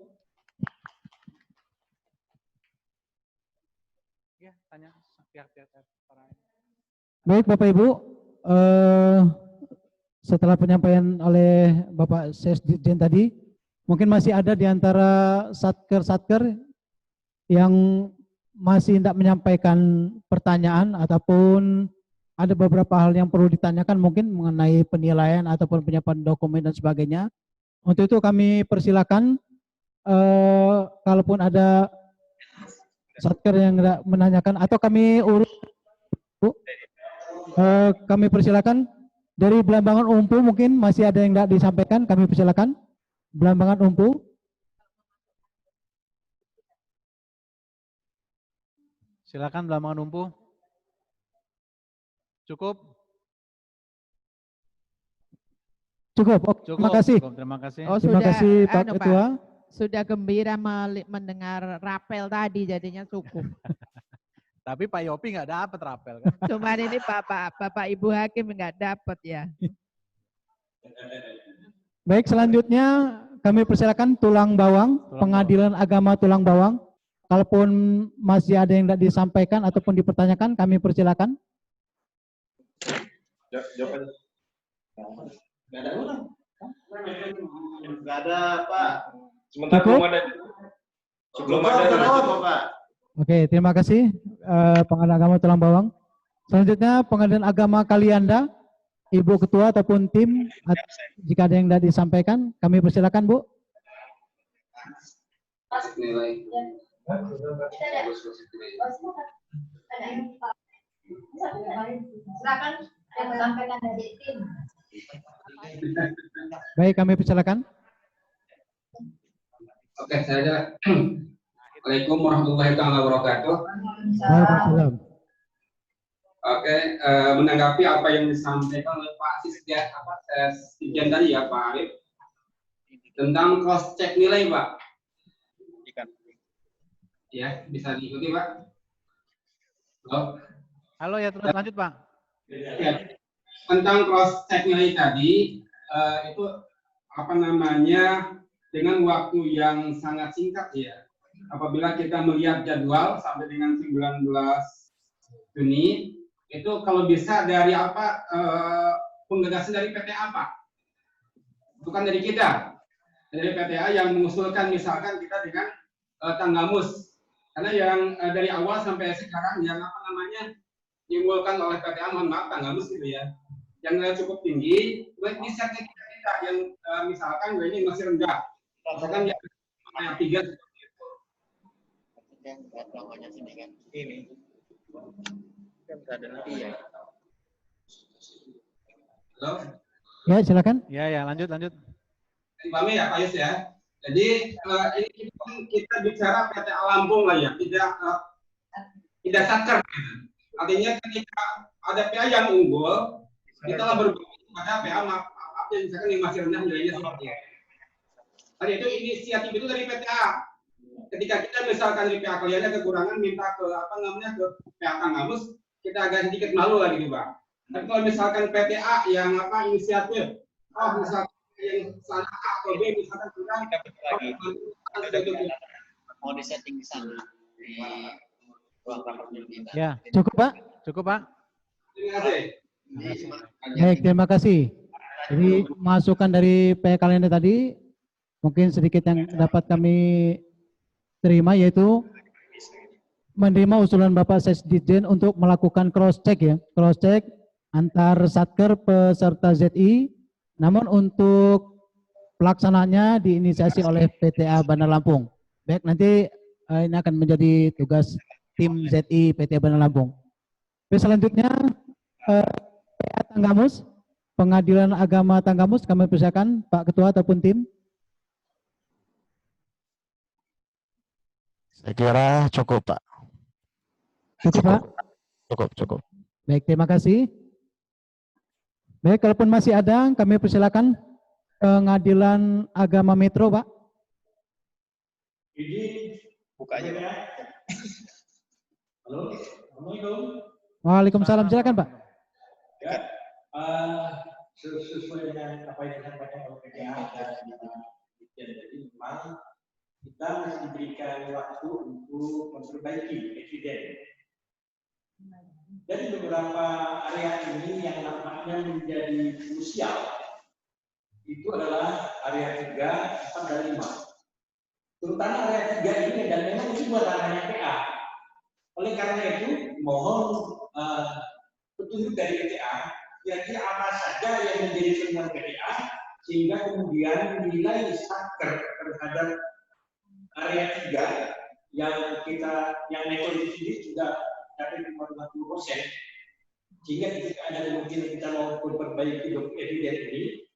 Ya, tanya pihak-pihak. Baik Bapak Ibu, setelah penyampaian oleh Bapak Sesditjen tadi, mungkin masih ada di antara satker-satker yang masih tidak menyampaikan pertanyaan ataupun ada beberapa hal yang perlu ditanyakan mungkin mengenai penilaian ataupun penyiapan dokumen dan sebagainya. Untuk itu kami persilakan kalaupun ada satker yang tidak menanyakan atau kami urus, kami persilakan dari Belambangan Umpu mungkin masih ada yang tidak disampaikan, kami persilakan Belambangan Umpu. Silakan Belambangan Umpu. Cukup? Cukup. Oh, terima kasih. Cukup, terima kasih. Oh, Terima kasih Pak Ketua. Sudah gembira mendengar rapel tadi, jadinya cukup. Tapi Pak Yopi nggak dapat rapel kan? Cuman ini Bapak Ibu Hakim nggak dapat ya. Baik, selanjutnya kami persilakan Tulang Bawang, Pengadilan Agama Tulang Bawang. Kalaupun masih ada yang tidak disampaikan ataupun dipertanyakan, kami persilakan. Jawabannya. Nggak ada orang. Nggak ada Pak. Sementara belum ada. Belum ada. Pak. Oke, terima kasih Pengadilan Agama Tulang Bawang. Selanjutnya Pengadilan Agama Kalianda, Ibu Ketua ataupun tim, jika ada yang tidak disampaikan, kami persilakan Bu. Silakan yang disampaikan dari tim. Baik, kami persilakan. Oke, saya Assalamualaikum warahmatullahi wabarakatuh. Waalaikumsalam. Oke, menanggapi apa yang disampaikan oleh Pak Sesditjen tadi ya Pak Arif tentang cross check nilai Pak. Ya, bisa diikuti Pak. Halo. Halo ya, terus lanjut Pak. Ya, tentang cross check nilai tadi itu apa namanya dengan waktu yang sangat singkat ya. Apabila kita melihat jadwal sampai dengan 19 Juni itu kalau bisa dari apa penggagasan dari PT apa? Bukan dari kita. dari PTA yang mengusulkan misalkan kita dengan Tanggamus. Karena yang dari awal sampai sekarang yang apa namanya diunggulkan oleh PTA, mohon maaf Tanggamus gitu ya, yang nilai cukup tinggi, di sertifikat kita yang misalkan ini masih rendah, misalkan yang 3 seperti itu. Ini kan ada nanti ya. Halo? Ya, silakan. Ya, lanjut. Dipahami ya Pak Yus ya. Jadi ini kita bicara PTA Lampung lah ya, tidak satker. Artinya ketika ada PA yang unggul, kita lah berbagi pada PA maaf yang misalkan yang masih rendah nilainya seperti itu. Tadi itu inisiatif itu dari PTA. Ketika kita misalkan di PA kalian ada kekurangan, minta ke apa namanya ke PA Tanggamus, kita agak sedikit malu lah gitu Pak. Tapi kalau misalkan PTA yang apa inisiatif, misalkan yang sana A atau B misalkan kurang, mau disetting di sana di ruang rapat kita. Ya, cukup Pak. Terima kasih. Baik, terima kasih. Jadi masukan dari PA Kalianda tadi mungkin sedikit yang dapat kami terima yaitu menerima usulan Bapak Sesdijen untuk melakukan cross check ya, cross check antar satker peserta ZI. Namun untuk pelaksananya diinisiasi oleh PTA Bandar Lampung. Baik, nanti ini akan menjadi tugas tim ZI PTA Bandar Lampung. Selanjutnya PA Tanggamus, Pengadilan Agama Tanggamus, kami persilakan Pak Ketua ataupun tim. Saya kira cukup Pak. Cukup Pak? Cukup. Baik, terima kasih. Baik, kalaupun masih ada, kami persilakan Pengadilan Agama Metro, Pak. Ini buka aja ya. Halo, Assalamualaikum. Waalaikumsalam, silakan Pak. Ya, sesuai dengan apa yang disampaikan oleh PTA jadi memang kita masih diberikan waktu untuk memperbaiki eviden. Dari beberapa area ini yang nampaknya menjadi krusial itu adalah area 3, 4, dan 5. Terutama area 3 ini dan memang itu buat ranahnya PA. Oleh karena itu, mohon petunjuk dari PTA, kira-kira apa saja yang menjadi temuan PTA sehingga kemudian nilai satker terhadap area 3 yang metode ini sudah mencapai 50%, sehingga ketika ada kemungkinan kita mau memperbaiki eviden ini,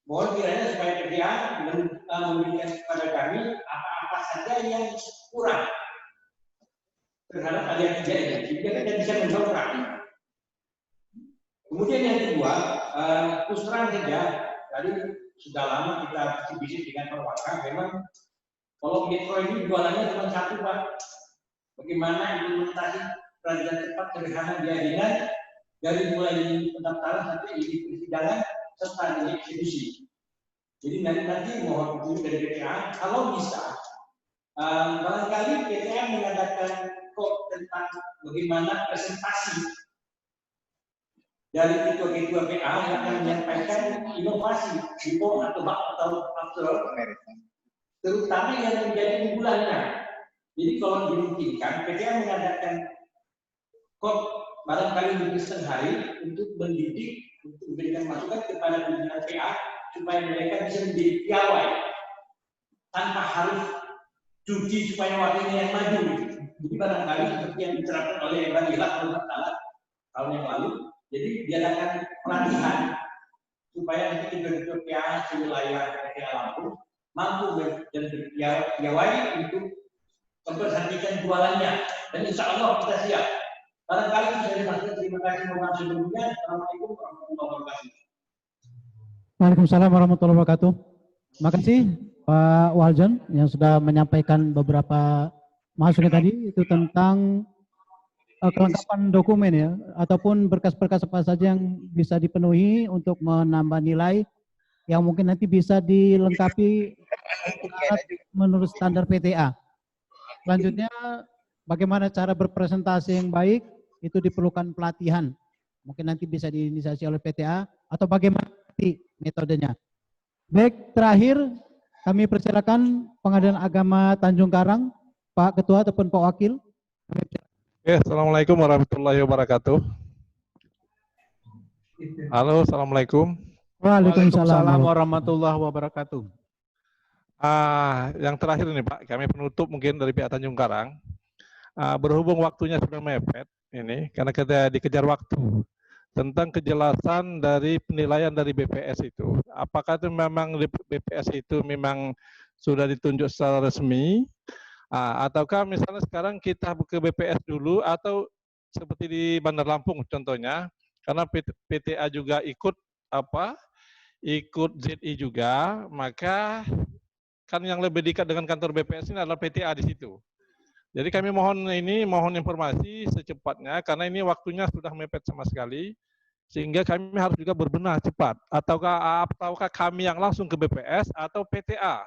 mohon kiranya supaya PTA memberikan kepada kami apa-apa saja yang kurang terhadap area 3 ini, sehingga kita bisa mendongkrak. Kemudian yang kedua, terus terang saja, tadi sudah lama kita bisik dengan perwakilan, memang kalau metro ini jualannya cuma satu Pak, bagaimana implementasi peradilan cepat sederhana jaringan dari mulai pendaftaran sampai di persidangan serta di eksekusi. Jadi nanti mohon petunjuk dari PTA, kalau bisa barangkali PTA mengadakan kok tentang bagaimana presentasi dari ketua-ketua PA yang akan menyampaikan inovasi before atau after, terutama yang menjadi unggulannya. Jadi kalau dimungkinkan, PTA mengadakan kok barangkali di setengah hari untuk mendidik, untuk memberikan masukan kepada pimpinan PA supaya mereka bisa menjadi piawai tanpa harus cuti supaya wakilnya yang maju. Jadi barangkali seperti yang diterapkan oleh Ibrahim tahun yang lalu. Jadi diadakan pelatihan supaya nanti ketua PA sewilayah PTA Lampung mampu dan berpiawai untuk memperhatikan jualannya. Dan insya Allah kita siap. Barangkali bisa dimaksud. Terima kasih mohon sebelumnya. Assalamualaikum warahmatullahi wabarakatuh. Waalaikumsalam warahmatullahi wabarakatuh. Terima kasih Pak Waljon yang sudah menyampaikan beberapa masukan tadi itu tentang kelengkapan dokumen ya, ataupun berkas-berkas apa saja yang bisa dipenuhi untuk menambah nilai yang mungkin nanti bisa dilengkapi menurut standar PTA. Selanjutnya, bagaimana cara berpresentasi yang baik itu diperlukan pelatihan. Mungkin nanti bisa diinisiasi oleh PTA atau bagaimana nanti metodenya. Baik, terakhir kami persilakan Pengadilan Agama Tanjung Karang, Pak Ketua ataupun Pak Wakil. Assalamualaikum warahmatullahi wabarakatuh. Halo, assalamualaikum. Waalaikumsalam warahmatullahi wabarakatuh. Yang terakhir ini Pak, kami penutup mungkin dari pihak Tanjung Karang. Berhubung waktunya sudah mepet ini, karena kita dikejar waktu, tentang kejelasan dari penilaian dari BPS itu. Apakah itu memang BPS itu memang sudah ditunjuk secara resmi, ataukah misalnya sekarang kita ke BPS dulu, atau seperti di Bandar Lampung contohnya, karena PTA juga ikut ZI juga, maka kan yang lebih dekat dengan kantor BPS ini adalah PTA di situ. Jadi kami mohon informasi secepatnya, karena ini waktunya sudah mepet sama sekali, sehingga kami harus juga berbenah cepat. Ataukah kami yang langsung ke BPS atau PTA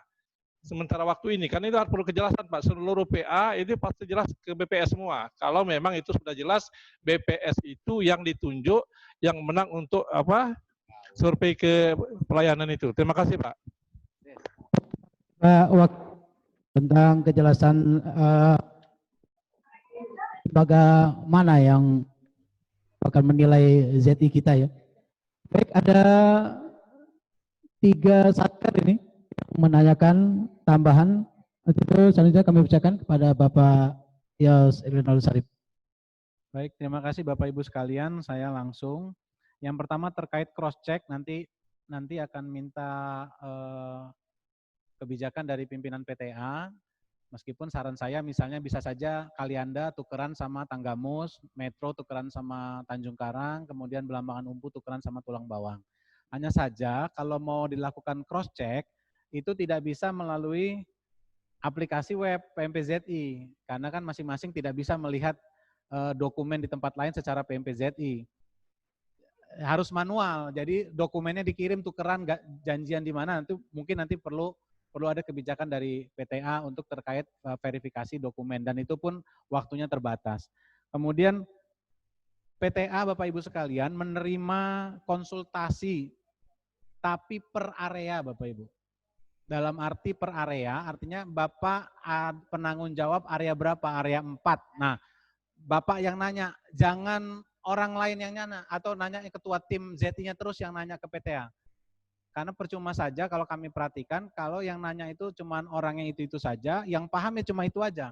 sementara waktu ini? Karena itu harus perlu kejelasan Pak, seluruh PA itu pasti jelas ke BPS semua. Kalau memang itu sudah jelas BPS itu yang ditunjuk, yang menang untuk survei ke pelayanan itu. Terima kasih Pak. Tentang kejelasan bagaimana yang akan menilai ZI kita ya. Baik, ada 3 satker ini yang menanyakan tambahan. Itu selanjutnya kami bacakan kepada Bapak Yos Rinaldo Sarip. Baik, terima kasih Bapak Ibu sekalian. Saya langsung. Yang pertama terkait cross check, nanti akan minta kebijakan dari pimpinan PTA. Meskipun saran saya misalnya bisa saja Kalianda tukeran sama Tanggamus, Metro tukeran sama Tanjung Karang, kemudian Belambangan Umpu tukeran sama Tulang Bawang. Hanya saja kalau mau dilakukan cross check itu tidak bisa melalui aplikasi web PMPZI, karena kan masing-masing tidak bisa melihat dokumen di tempat lain secara PMPZI. Harus manual, jadi dokumennya dikirim tukeran, janjian di mana, mungkin nanti perlu ada kebijakan dari PTA untuk terkait verifikasi dokumen, dan itu pun waktunya terbatas. Kemudian PTA Bapak Ibu sekalian menerima konsultasi tapi per area Bapak Ibu. Dalam arti per area, artinya Bapak penanggung jawab area berapa? Area 4. Nah, Bapak yang nanya, jangan orang lain yang nanya, atau nanya ketua tim ZI-nya terus yang nanya ke PTA. Karena percuma saja kalau kami perhatikan, kalau yang nanya itu cuma orang yang itu saja, yang paham ya cuma itu aja.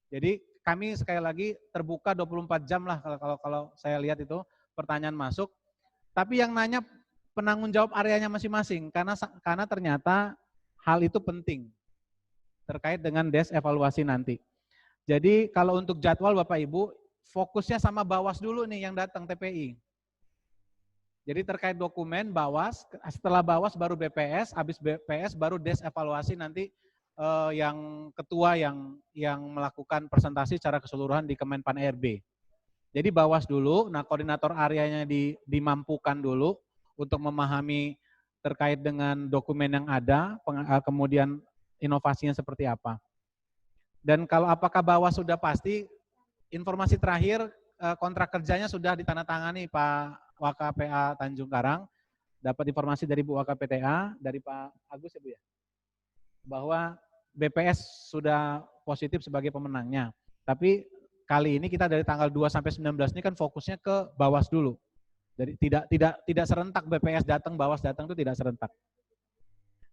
Jadi kami sekali lagi terbuka 24 jam lah kalau saya lihat itu pertanyaan masuk. Tapi yang nanya penanggung jawab areanya masing-masing, karena ternyata hal itu penting terkait dengan des evaluasi nanti. Jadi kalau untuk jadwal Bapak Ibu, fokusnya sama Bawas dulu nih yang datang TPI. Jadi terkait dokumen Bawas, setelah Bawas baru BPS, habis BPS baru des evaluasi nanti yang ketua yang melakukan presentasi secara keseluruhan di Kemenpan RB. Jadi Bawas dulu, nah koordinator areanya dimampukan dulu untuk memahami terkait dengan dokumen yang ada, kemudian inovasinya seperti apa. Dan kalau apakah Bawas sudah pasti, informasi terakhir kontrak kerjanya sudah ditandatangani Pak WKPA Tanjung Karang, dapat informasi dari Bu WKPTA, dari Pak Agus ya Bu ya, bahwa BPS sudah positif sebagai pemenangnya. Tapi kali ini kita dari tanggal 2 sampai 19 ini kan fokusnya ke Bawas dulu. Jadi tidak serentak BPS datang, Bawas datang itu tidak serentak.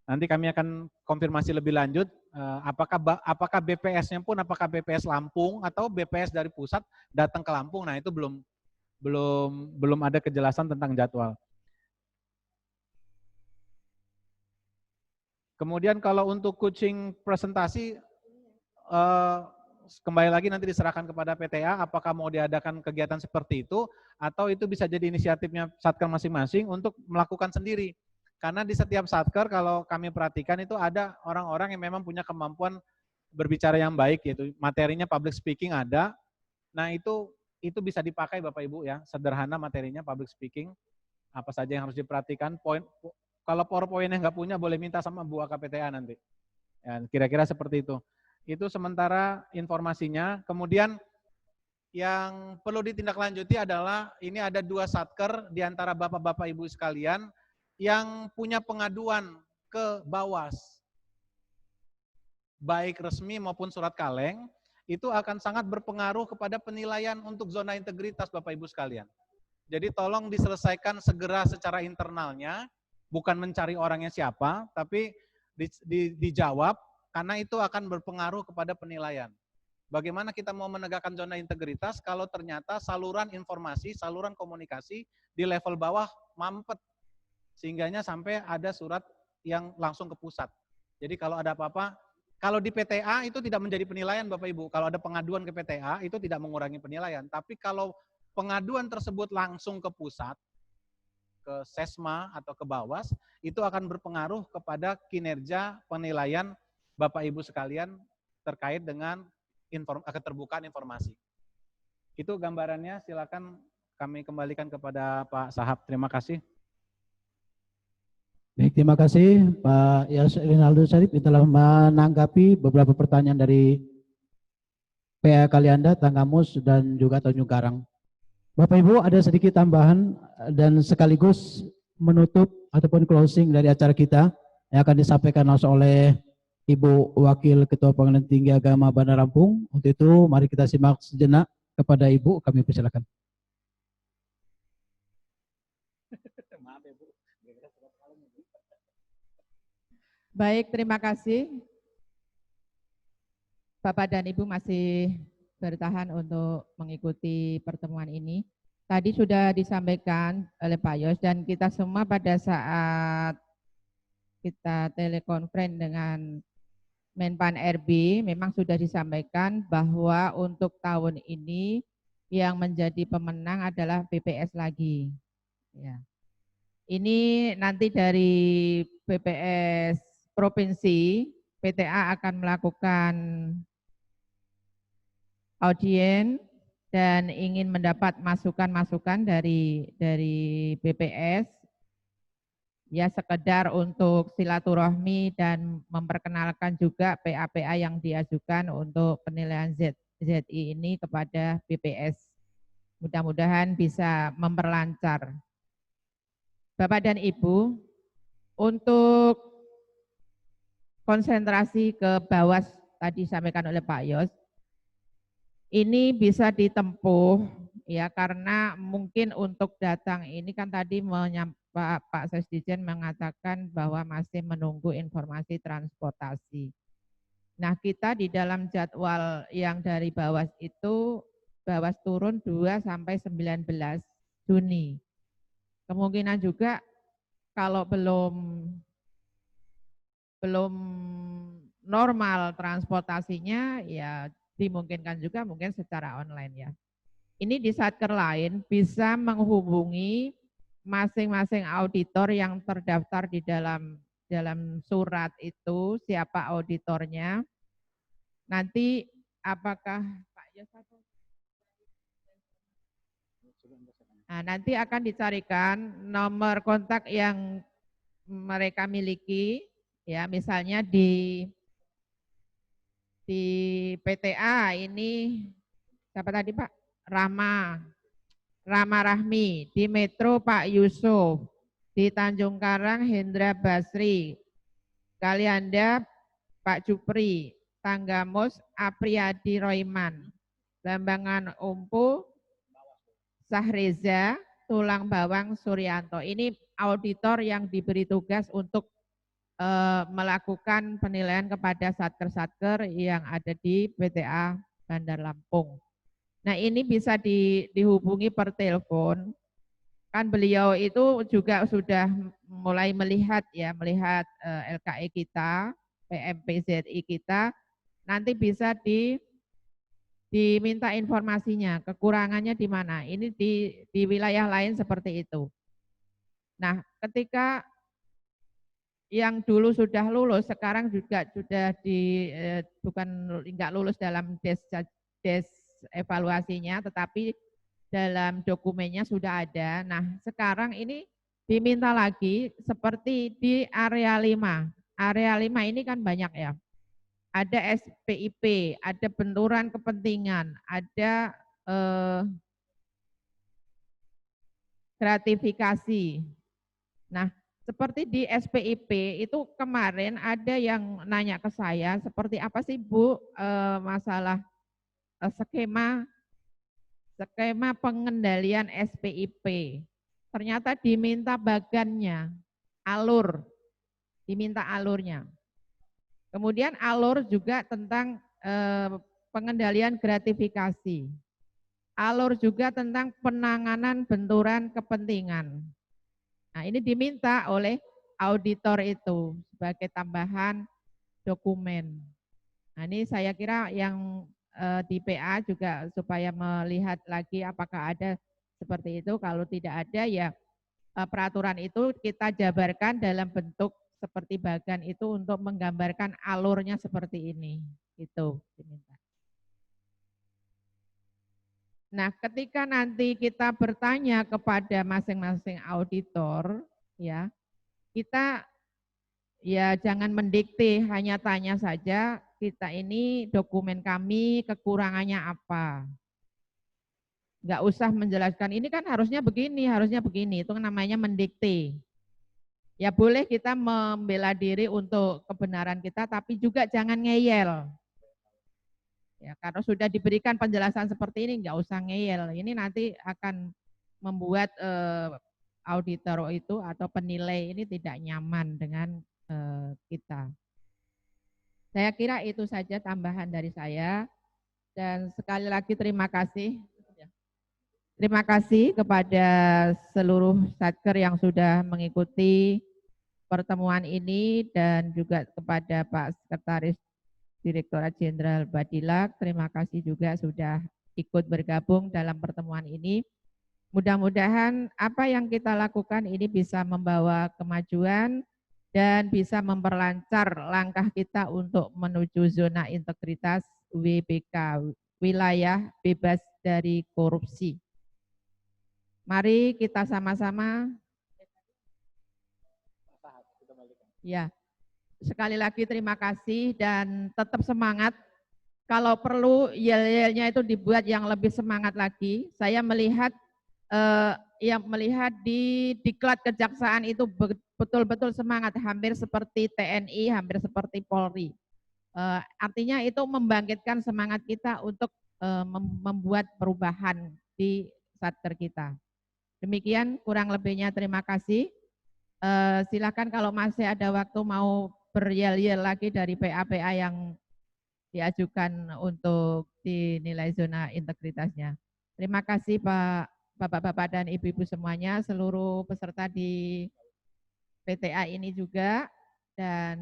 Nanti kami akan konfirmasi lebih lanjut apakah BPS-nya pun apakah BPS Lampung atau BPS dari pusat datang ke Lampung. Nah, itu belum ada kejelasan tentang jadwal. Kemudian kalau untuk coaching presentasi, kembali lagi nanti diserahkan kepada PTA apakah mau diadakan kegiatan seperti itu, atau itu bisa jadi inisiatifnya satker masing-masing untuk melakukan sendiri. Karena di setiap satker kalau kami perhatikan itu ada orang-orang yang memang punya kemampuan berbicara yang baik, yaitu materinya public speaking ada. Nah itu bisa dipakai Bapak Ibu ya, sederhana materinya public speaking, apa saja yang harus diperhatikan. Kalau PowerPoint-nya nggak punya boleh minta sama Bu AKPTA nanti. Ya, kira-kira seperti itu. Itu sementara informasinya. Kemudian yang perlu ditindaklanjuti adalah ini ada 2 satker di antara Bapak-Bapak Ibu sekalian yang punya pengaduan ke Bawas, baik resmi maupun surat kaleng, itu akan sangat berpengaruh kepada penilaian untuk zona integritas Bapak Ibu sekalian. Jadi tolong diselesaikan segera secara internalnya, bukan mencari orangnya siapa, tapi dijawab, karena itu akan berpengaruh kepada penilaian. Bagaimana kita mau menegakkan zona integritas kalau ternyata saluran informasi, saluran komunikasi di level bawah mampet, sehingganya sampai ada surat yang langsung ke pusat. Jadi kalau ada apa-apa, kalau di PTA itu tidak menjadi penilaian Bapak Ibu, kalau ada pengaduan ke PTA itu tidak mengurangi penilaian, tapi kalau pengaduan tersebut langsung ke pusat, ke Sesma atau ke Bawas, itu akan berpengaruh kepada kinerja penilaian Bapak Ibu sekalian terkait dengan keterbukaan informasi. Itu gambarannya, silakan kami kembalikan kepada Pak Sahab. Terima kasih. Baik, terima kasih Pak Rinaldo Syarif telah menanggapi beberapa pertanyaan dari PA Kalianda, Tanggamus, dan juga Tanjung Karang. Bapak Ibu, ada sedikit tambahan dan sekaligus menutup ataupun closing dari acara kita yang akan disampaikan langsung oleh Ibu Wakil Ketua Pengadilan Tinggi Agama Bandar Lampung. Untuk itu, mari kita simak sejenak kepada Ibu, kami persilakan. Baik, terima kasih. Bapak dan Ibu masih bertahan untuk mengikuti pertemuan ini. Tadi sudah disampaikan oleh Pak Yos dan kita semua pada saat kita telekonferensi dengan Menpan RB memang sudah disampaikan bahwa untuk tahun ini yang menjadi pemenang adalah BPS lagi. Ya. Ini nanti dari BPS Provinsi, PTA akan melakukan audien dan ingin mendapat masukan-masukan dari BPS, ya sekedar untuk silaturahmi dan memperkenalkan juga PA-PA yang diajukan untuk penilaian ZI ini kepada BPS. Mudah-mudahan bisa memperlancar. Bapak dan Ibu, untuk konsentrasi ke Bawas tadi disampaikan oleh Pak Yos, ini bisa ditempuh ya karena mungkin untuk datang ini kan tadi Pak Sesdijen mengatakan bahwa masih menunggu informasi transportasi. Nah, kita di dalam jadwal yang dari Bawas itu, Bawas turun 2 sampai 19 Juni. Kemungkinan juga kalau belum normal transportasinya ya dimungkinkan juga mungkin secara online ya. Ini di Satker lain bisa menghubungi masing-masing auditor yang terdaftar di dalam surat itu, siapa auditornya. Nanti apakah Pak Yos nanti akan dicarikan nomor kontak yang mereka miliki, ya misalnya di PTA ini siapa tadi Pak? Rama Rahmi, di Metro Pak Yusuf, di Tanjung Karang Hendra Basri, Kalianda Pak Jupri, Tanggamus Apriyadi Roiman, Lambangan Umpu Sahreza, Tulang Bawang Suryanto. Ini auditor yang diberi tugas untuk melakukan penilaian kepada satker-satker yang ada di PTA Bandar Lampung. Nah ini bisa dihubungi per telepon. Kan beliau itu juga sudah mulai melihat LKE kita, PMPZI kita, nanti bisa diminta informasinya, kekurangannya di mana. Ini di wilayah lain seperti itu. Nah ketika yang dulu sudah lulus, sekarang juga sudah bukan nggak lulus dalam des evaluasinya, tetapi dalam dokumennya sudah ada. Nah, sekarang ini diminta lagi seperti di area 5. Area 5 ini kan banyak ya. Ada SPIP, ada benturan kepentingan, ada gratifikasi. Nah, seperti di SPIP itu kemarin ada yang nanya ke saya, seperti apa sih Bu masalah skema pengendalian SPIP. Ternyata diminta bagannya, diminta alurnya. Kemudian alur juga tentang pengendalian gratifikasi. Alur juga tentang penanganan benturan kepentingan. Nah, ini diminta oleh auditor itu sebagai tambahan dokumen. Nah, ini saya kira yang di PA juga supaya melihat lagi apakah ada seperti itu. Kalau tidak ada ya peraturan itu kita jabarkan dalam bentuk seperti bagan itu untuk menggambarkan alurnya seperti ini. Gitu diminta. Nah, ketika nanti kita bertanya kepada masing-masing auditor, ya, kita ya jangan mendikte, hanya tanya saja, kita ini dokumen kami kekurangannya apa. Enggak usah menjelaskan, ini kan harusnya begini, itu namanya mendikte. Ya boleh kita membela diri untuk kebenaran kita, tapi juga jangan ngeyel. Ya, karena sudah diberikan penjelasan seperti ini, nggak usah ngeyel. Ini nanti akan membuat auditor itu atau penilai ini tidak nyaman dengan kita. Saya kira itu saja tambahan dari saya. Dan sekali lagi terima kasih. Terima kasih kepada seluruh satker yang sudah mengikuti pertemuan ini dan juga kepada Pak Sekretaris Direktorat Jenderal Badilak, terima kasih juga sudah ikut bergabung dalam pertemuan ini. Mudah-mudahan apa yang kita lakukan ini bisa membawa kemajuan dan bisa memperlancar langkah kita untuk menuju zona integritas WBK, wilayah bebas dari korupsi. Mari kita sama-sama. Ya. Sekali lagi terima kasih dan tetap semangat. Kalau perlu yel-yelnya itu dibuat yang lebih semangat lagi. Saya melihat di diklat kejaksaan itu betul-betul semangat, hampir seperti TNI, hampir seperti Polri. Artinya itu membangkitkan semangat kita untuk membuat perubahan di satker kita. Demikian kurang lebihnya, terima kasih. Silakan kalau masih ada waktu mau beryel-yel lagi dari PA-PA yang diajukan untuk dinilai zona integritasnya. Terima kasih Pak, Bapak-Bapak dan Ibu-Ibu semuanya, seluruh peserta di PTA ini juga, dan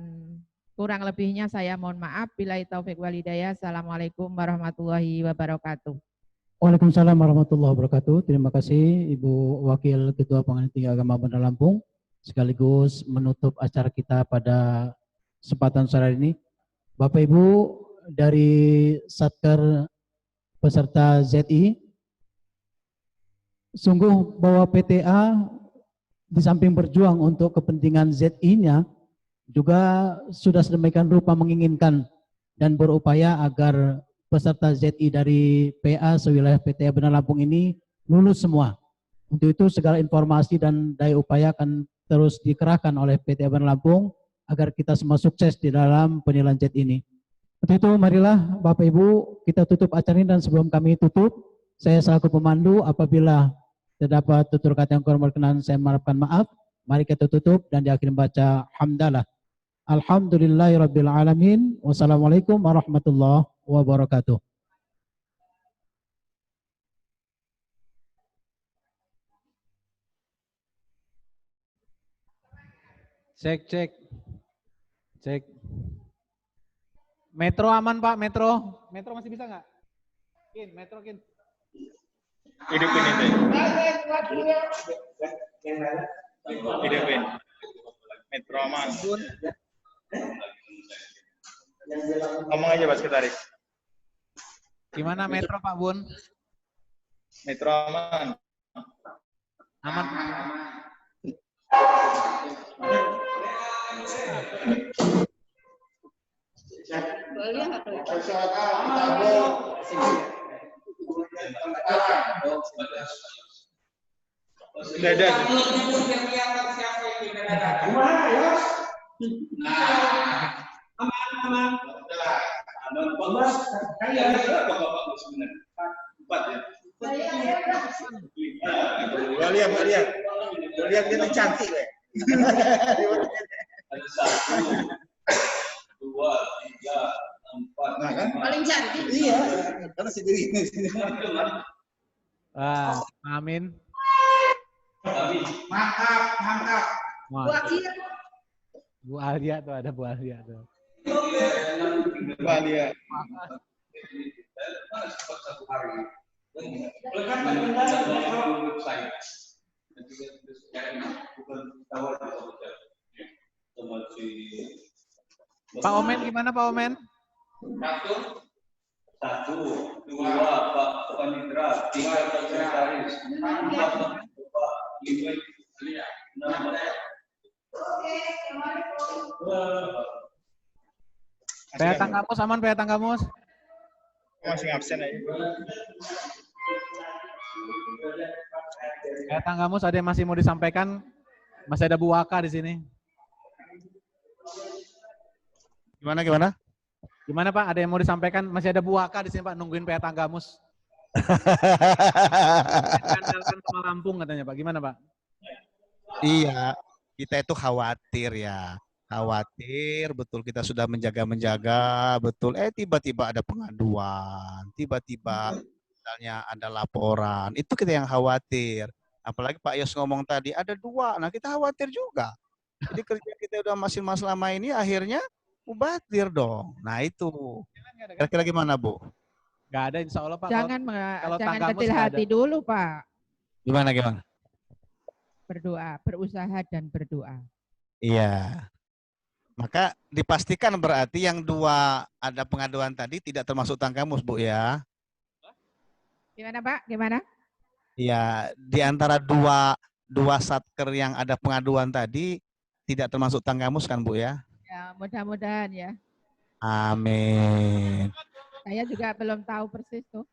kurang lebihnya saya mohon maaf. Billahi taufik wal hidayah. Assalamualaikum warahmatullahi wabarakatuh. Waalaikumsalam warahmatullahi wabarakatuh. Terima kasih Ibu Wakil Ketua Pengadilan Tinggi Agama Bandar Lampung, sekaligus menutup acara kita pada kesempatan sore ini. Bapak Ibu dari Satker peserta ZI, sungguh bahwa PTA di samping berjuang untuk kepentingan ZI-nya juga sudah sedemikian rupa menginginkan dan berupaya agar peserta ZI dari PA sewilayah PTA Bandar Lampung ini lulus semua. Untuk itu segala informasi dan daya upaya akan terus dikerahkan oleh PTA Bandar Lampung agar kita semua sukses di dalam penilaian Z ini. Untuk itu marilah Bapak Ibu kita tutup acara ini, dan sebelum kami tutup, saya selaku pemandu apabila terdapat tutur kata yang kurang berkenan saya mengharapkan maaf. Mari kita tutup dan diakhiri baca hamdalah. Alhamdulillahirabbil alamin. Wassalamualaikum warahmatullahi wabarakatuh. Cek. Metro aman Pak, Metro masih bisa nggak? Metro. Hidupin itu. Hidupin. Metro aman. Ngomong aja Pak Sekretaris. Gimana Metro Pak Bun? Metro aman. Aman. Sudah ada. Kumaha ya? Aman. Bos, kaya berapa Bapak sebenarnya? 4 ya. Lihat dia tuh cantik, we. Ada 1, 2, 3, 4. Nah, kan? Paling cantik. Iya, karena sendiri. Amin. Mantap. Bu Alia tuh, ada Bu Alia tuh. Bu Alia. Pak Omen gimana Pak Omen? 1, 2 Pak Panitra, 3 Pak Sekretaris, 4 Pak 5 PA Tanggamus aman, PA Tanggamus? Masih absen aja. PA Tanggamus ada yang masih mau disampaikan? Masih ada Bu Waka di sini. Gimana? Gimana Pak? Ada yang mau disampaikan? Masih ada Bu Waka di sini Pak, nungguin PA Tanggamus. Kandalkan sama Lampung katanya Pak. Gimana Pak? Iya, kita itu khawatir ya. Khawatir, betul kita sudah menjaga, betul. Tiba-tiba ada pengaduan, tiba-tiba misalnya ada laporan. Itu kita yang khawatir. Apalagi Pak Yos ngomong tadi ada 2, nah kita khawatir juga. Jadi kerja kita udah maksimal selama ini akhirnya mubatir dong. Nah itu. Kira-kira gimana Bu? Gak ada insya Allah Pak. Jangan kalau jangan Tanggamus kecil nggak hati ada. dulu Pak. Gimana? Berdoa, berusaha dan berdoa. Iya. Maka dipastikan berarti yang 2 ada pengaduan tadi tidak termasuk Tanggamus Bu ya? Gimana Pak? Gimana? Ya, di antara dua satker yang ada pengaduan tadi tidak termasuk Tanggamus kan Bu ya? Ya, mudah-mudahan ya. Amin. Saya juga belum tahu persis tuh.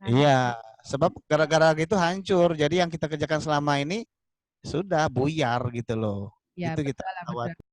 Iya, sebab gara-gara gitu hancur. Jadi yang kita kerjakan selama ini sudah buyar gitu loh. Ya, Itu kita betul lah, khawatir. betul.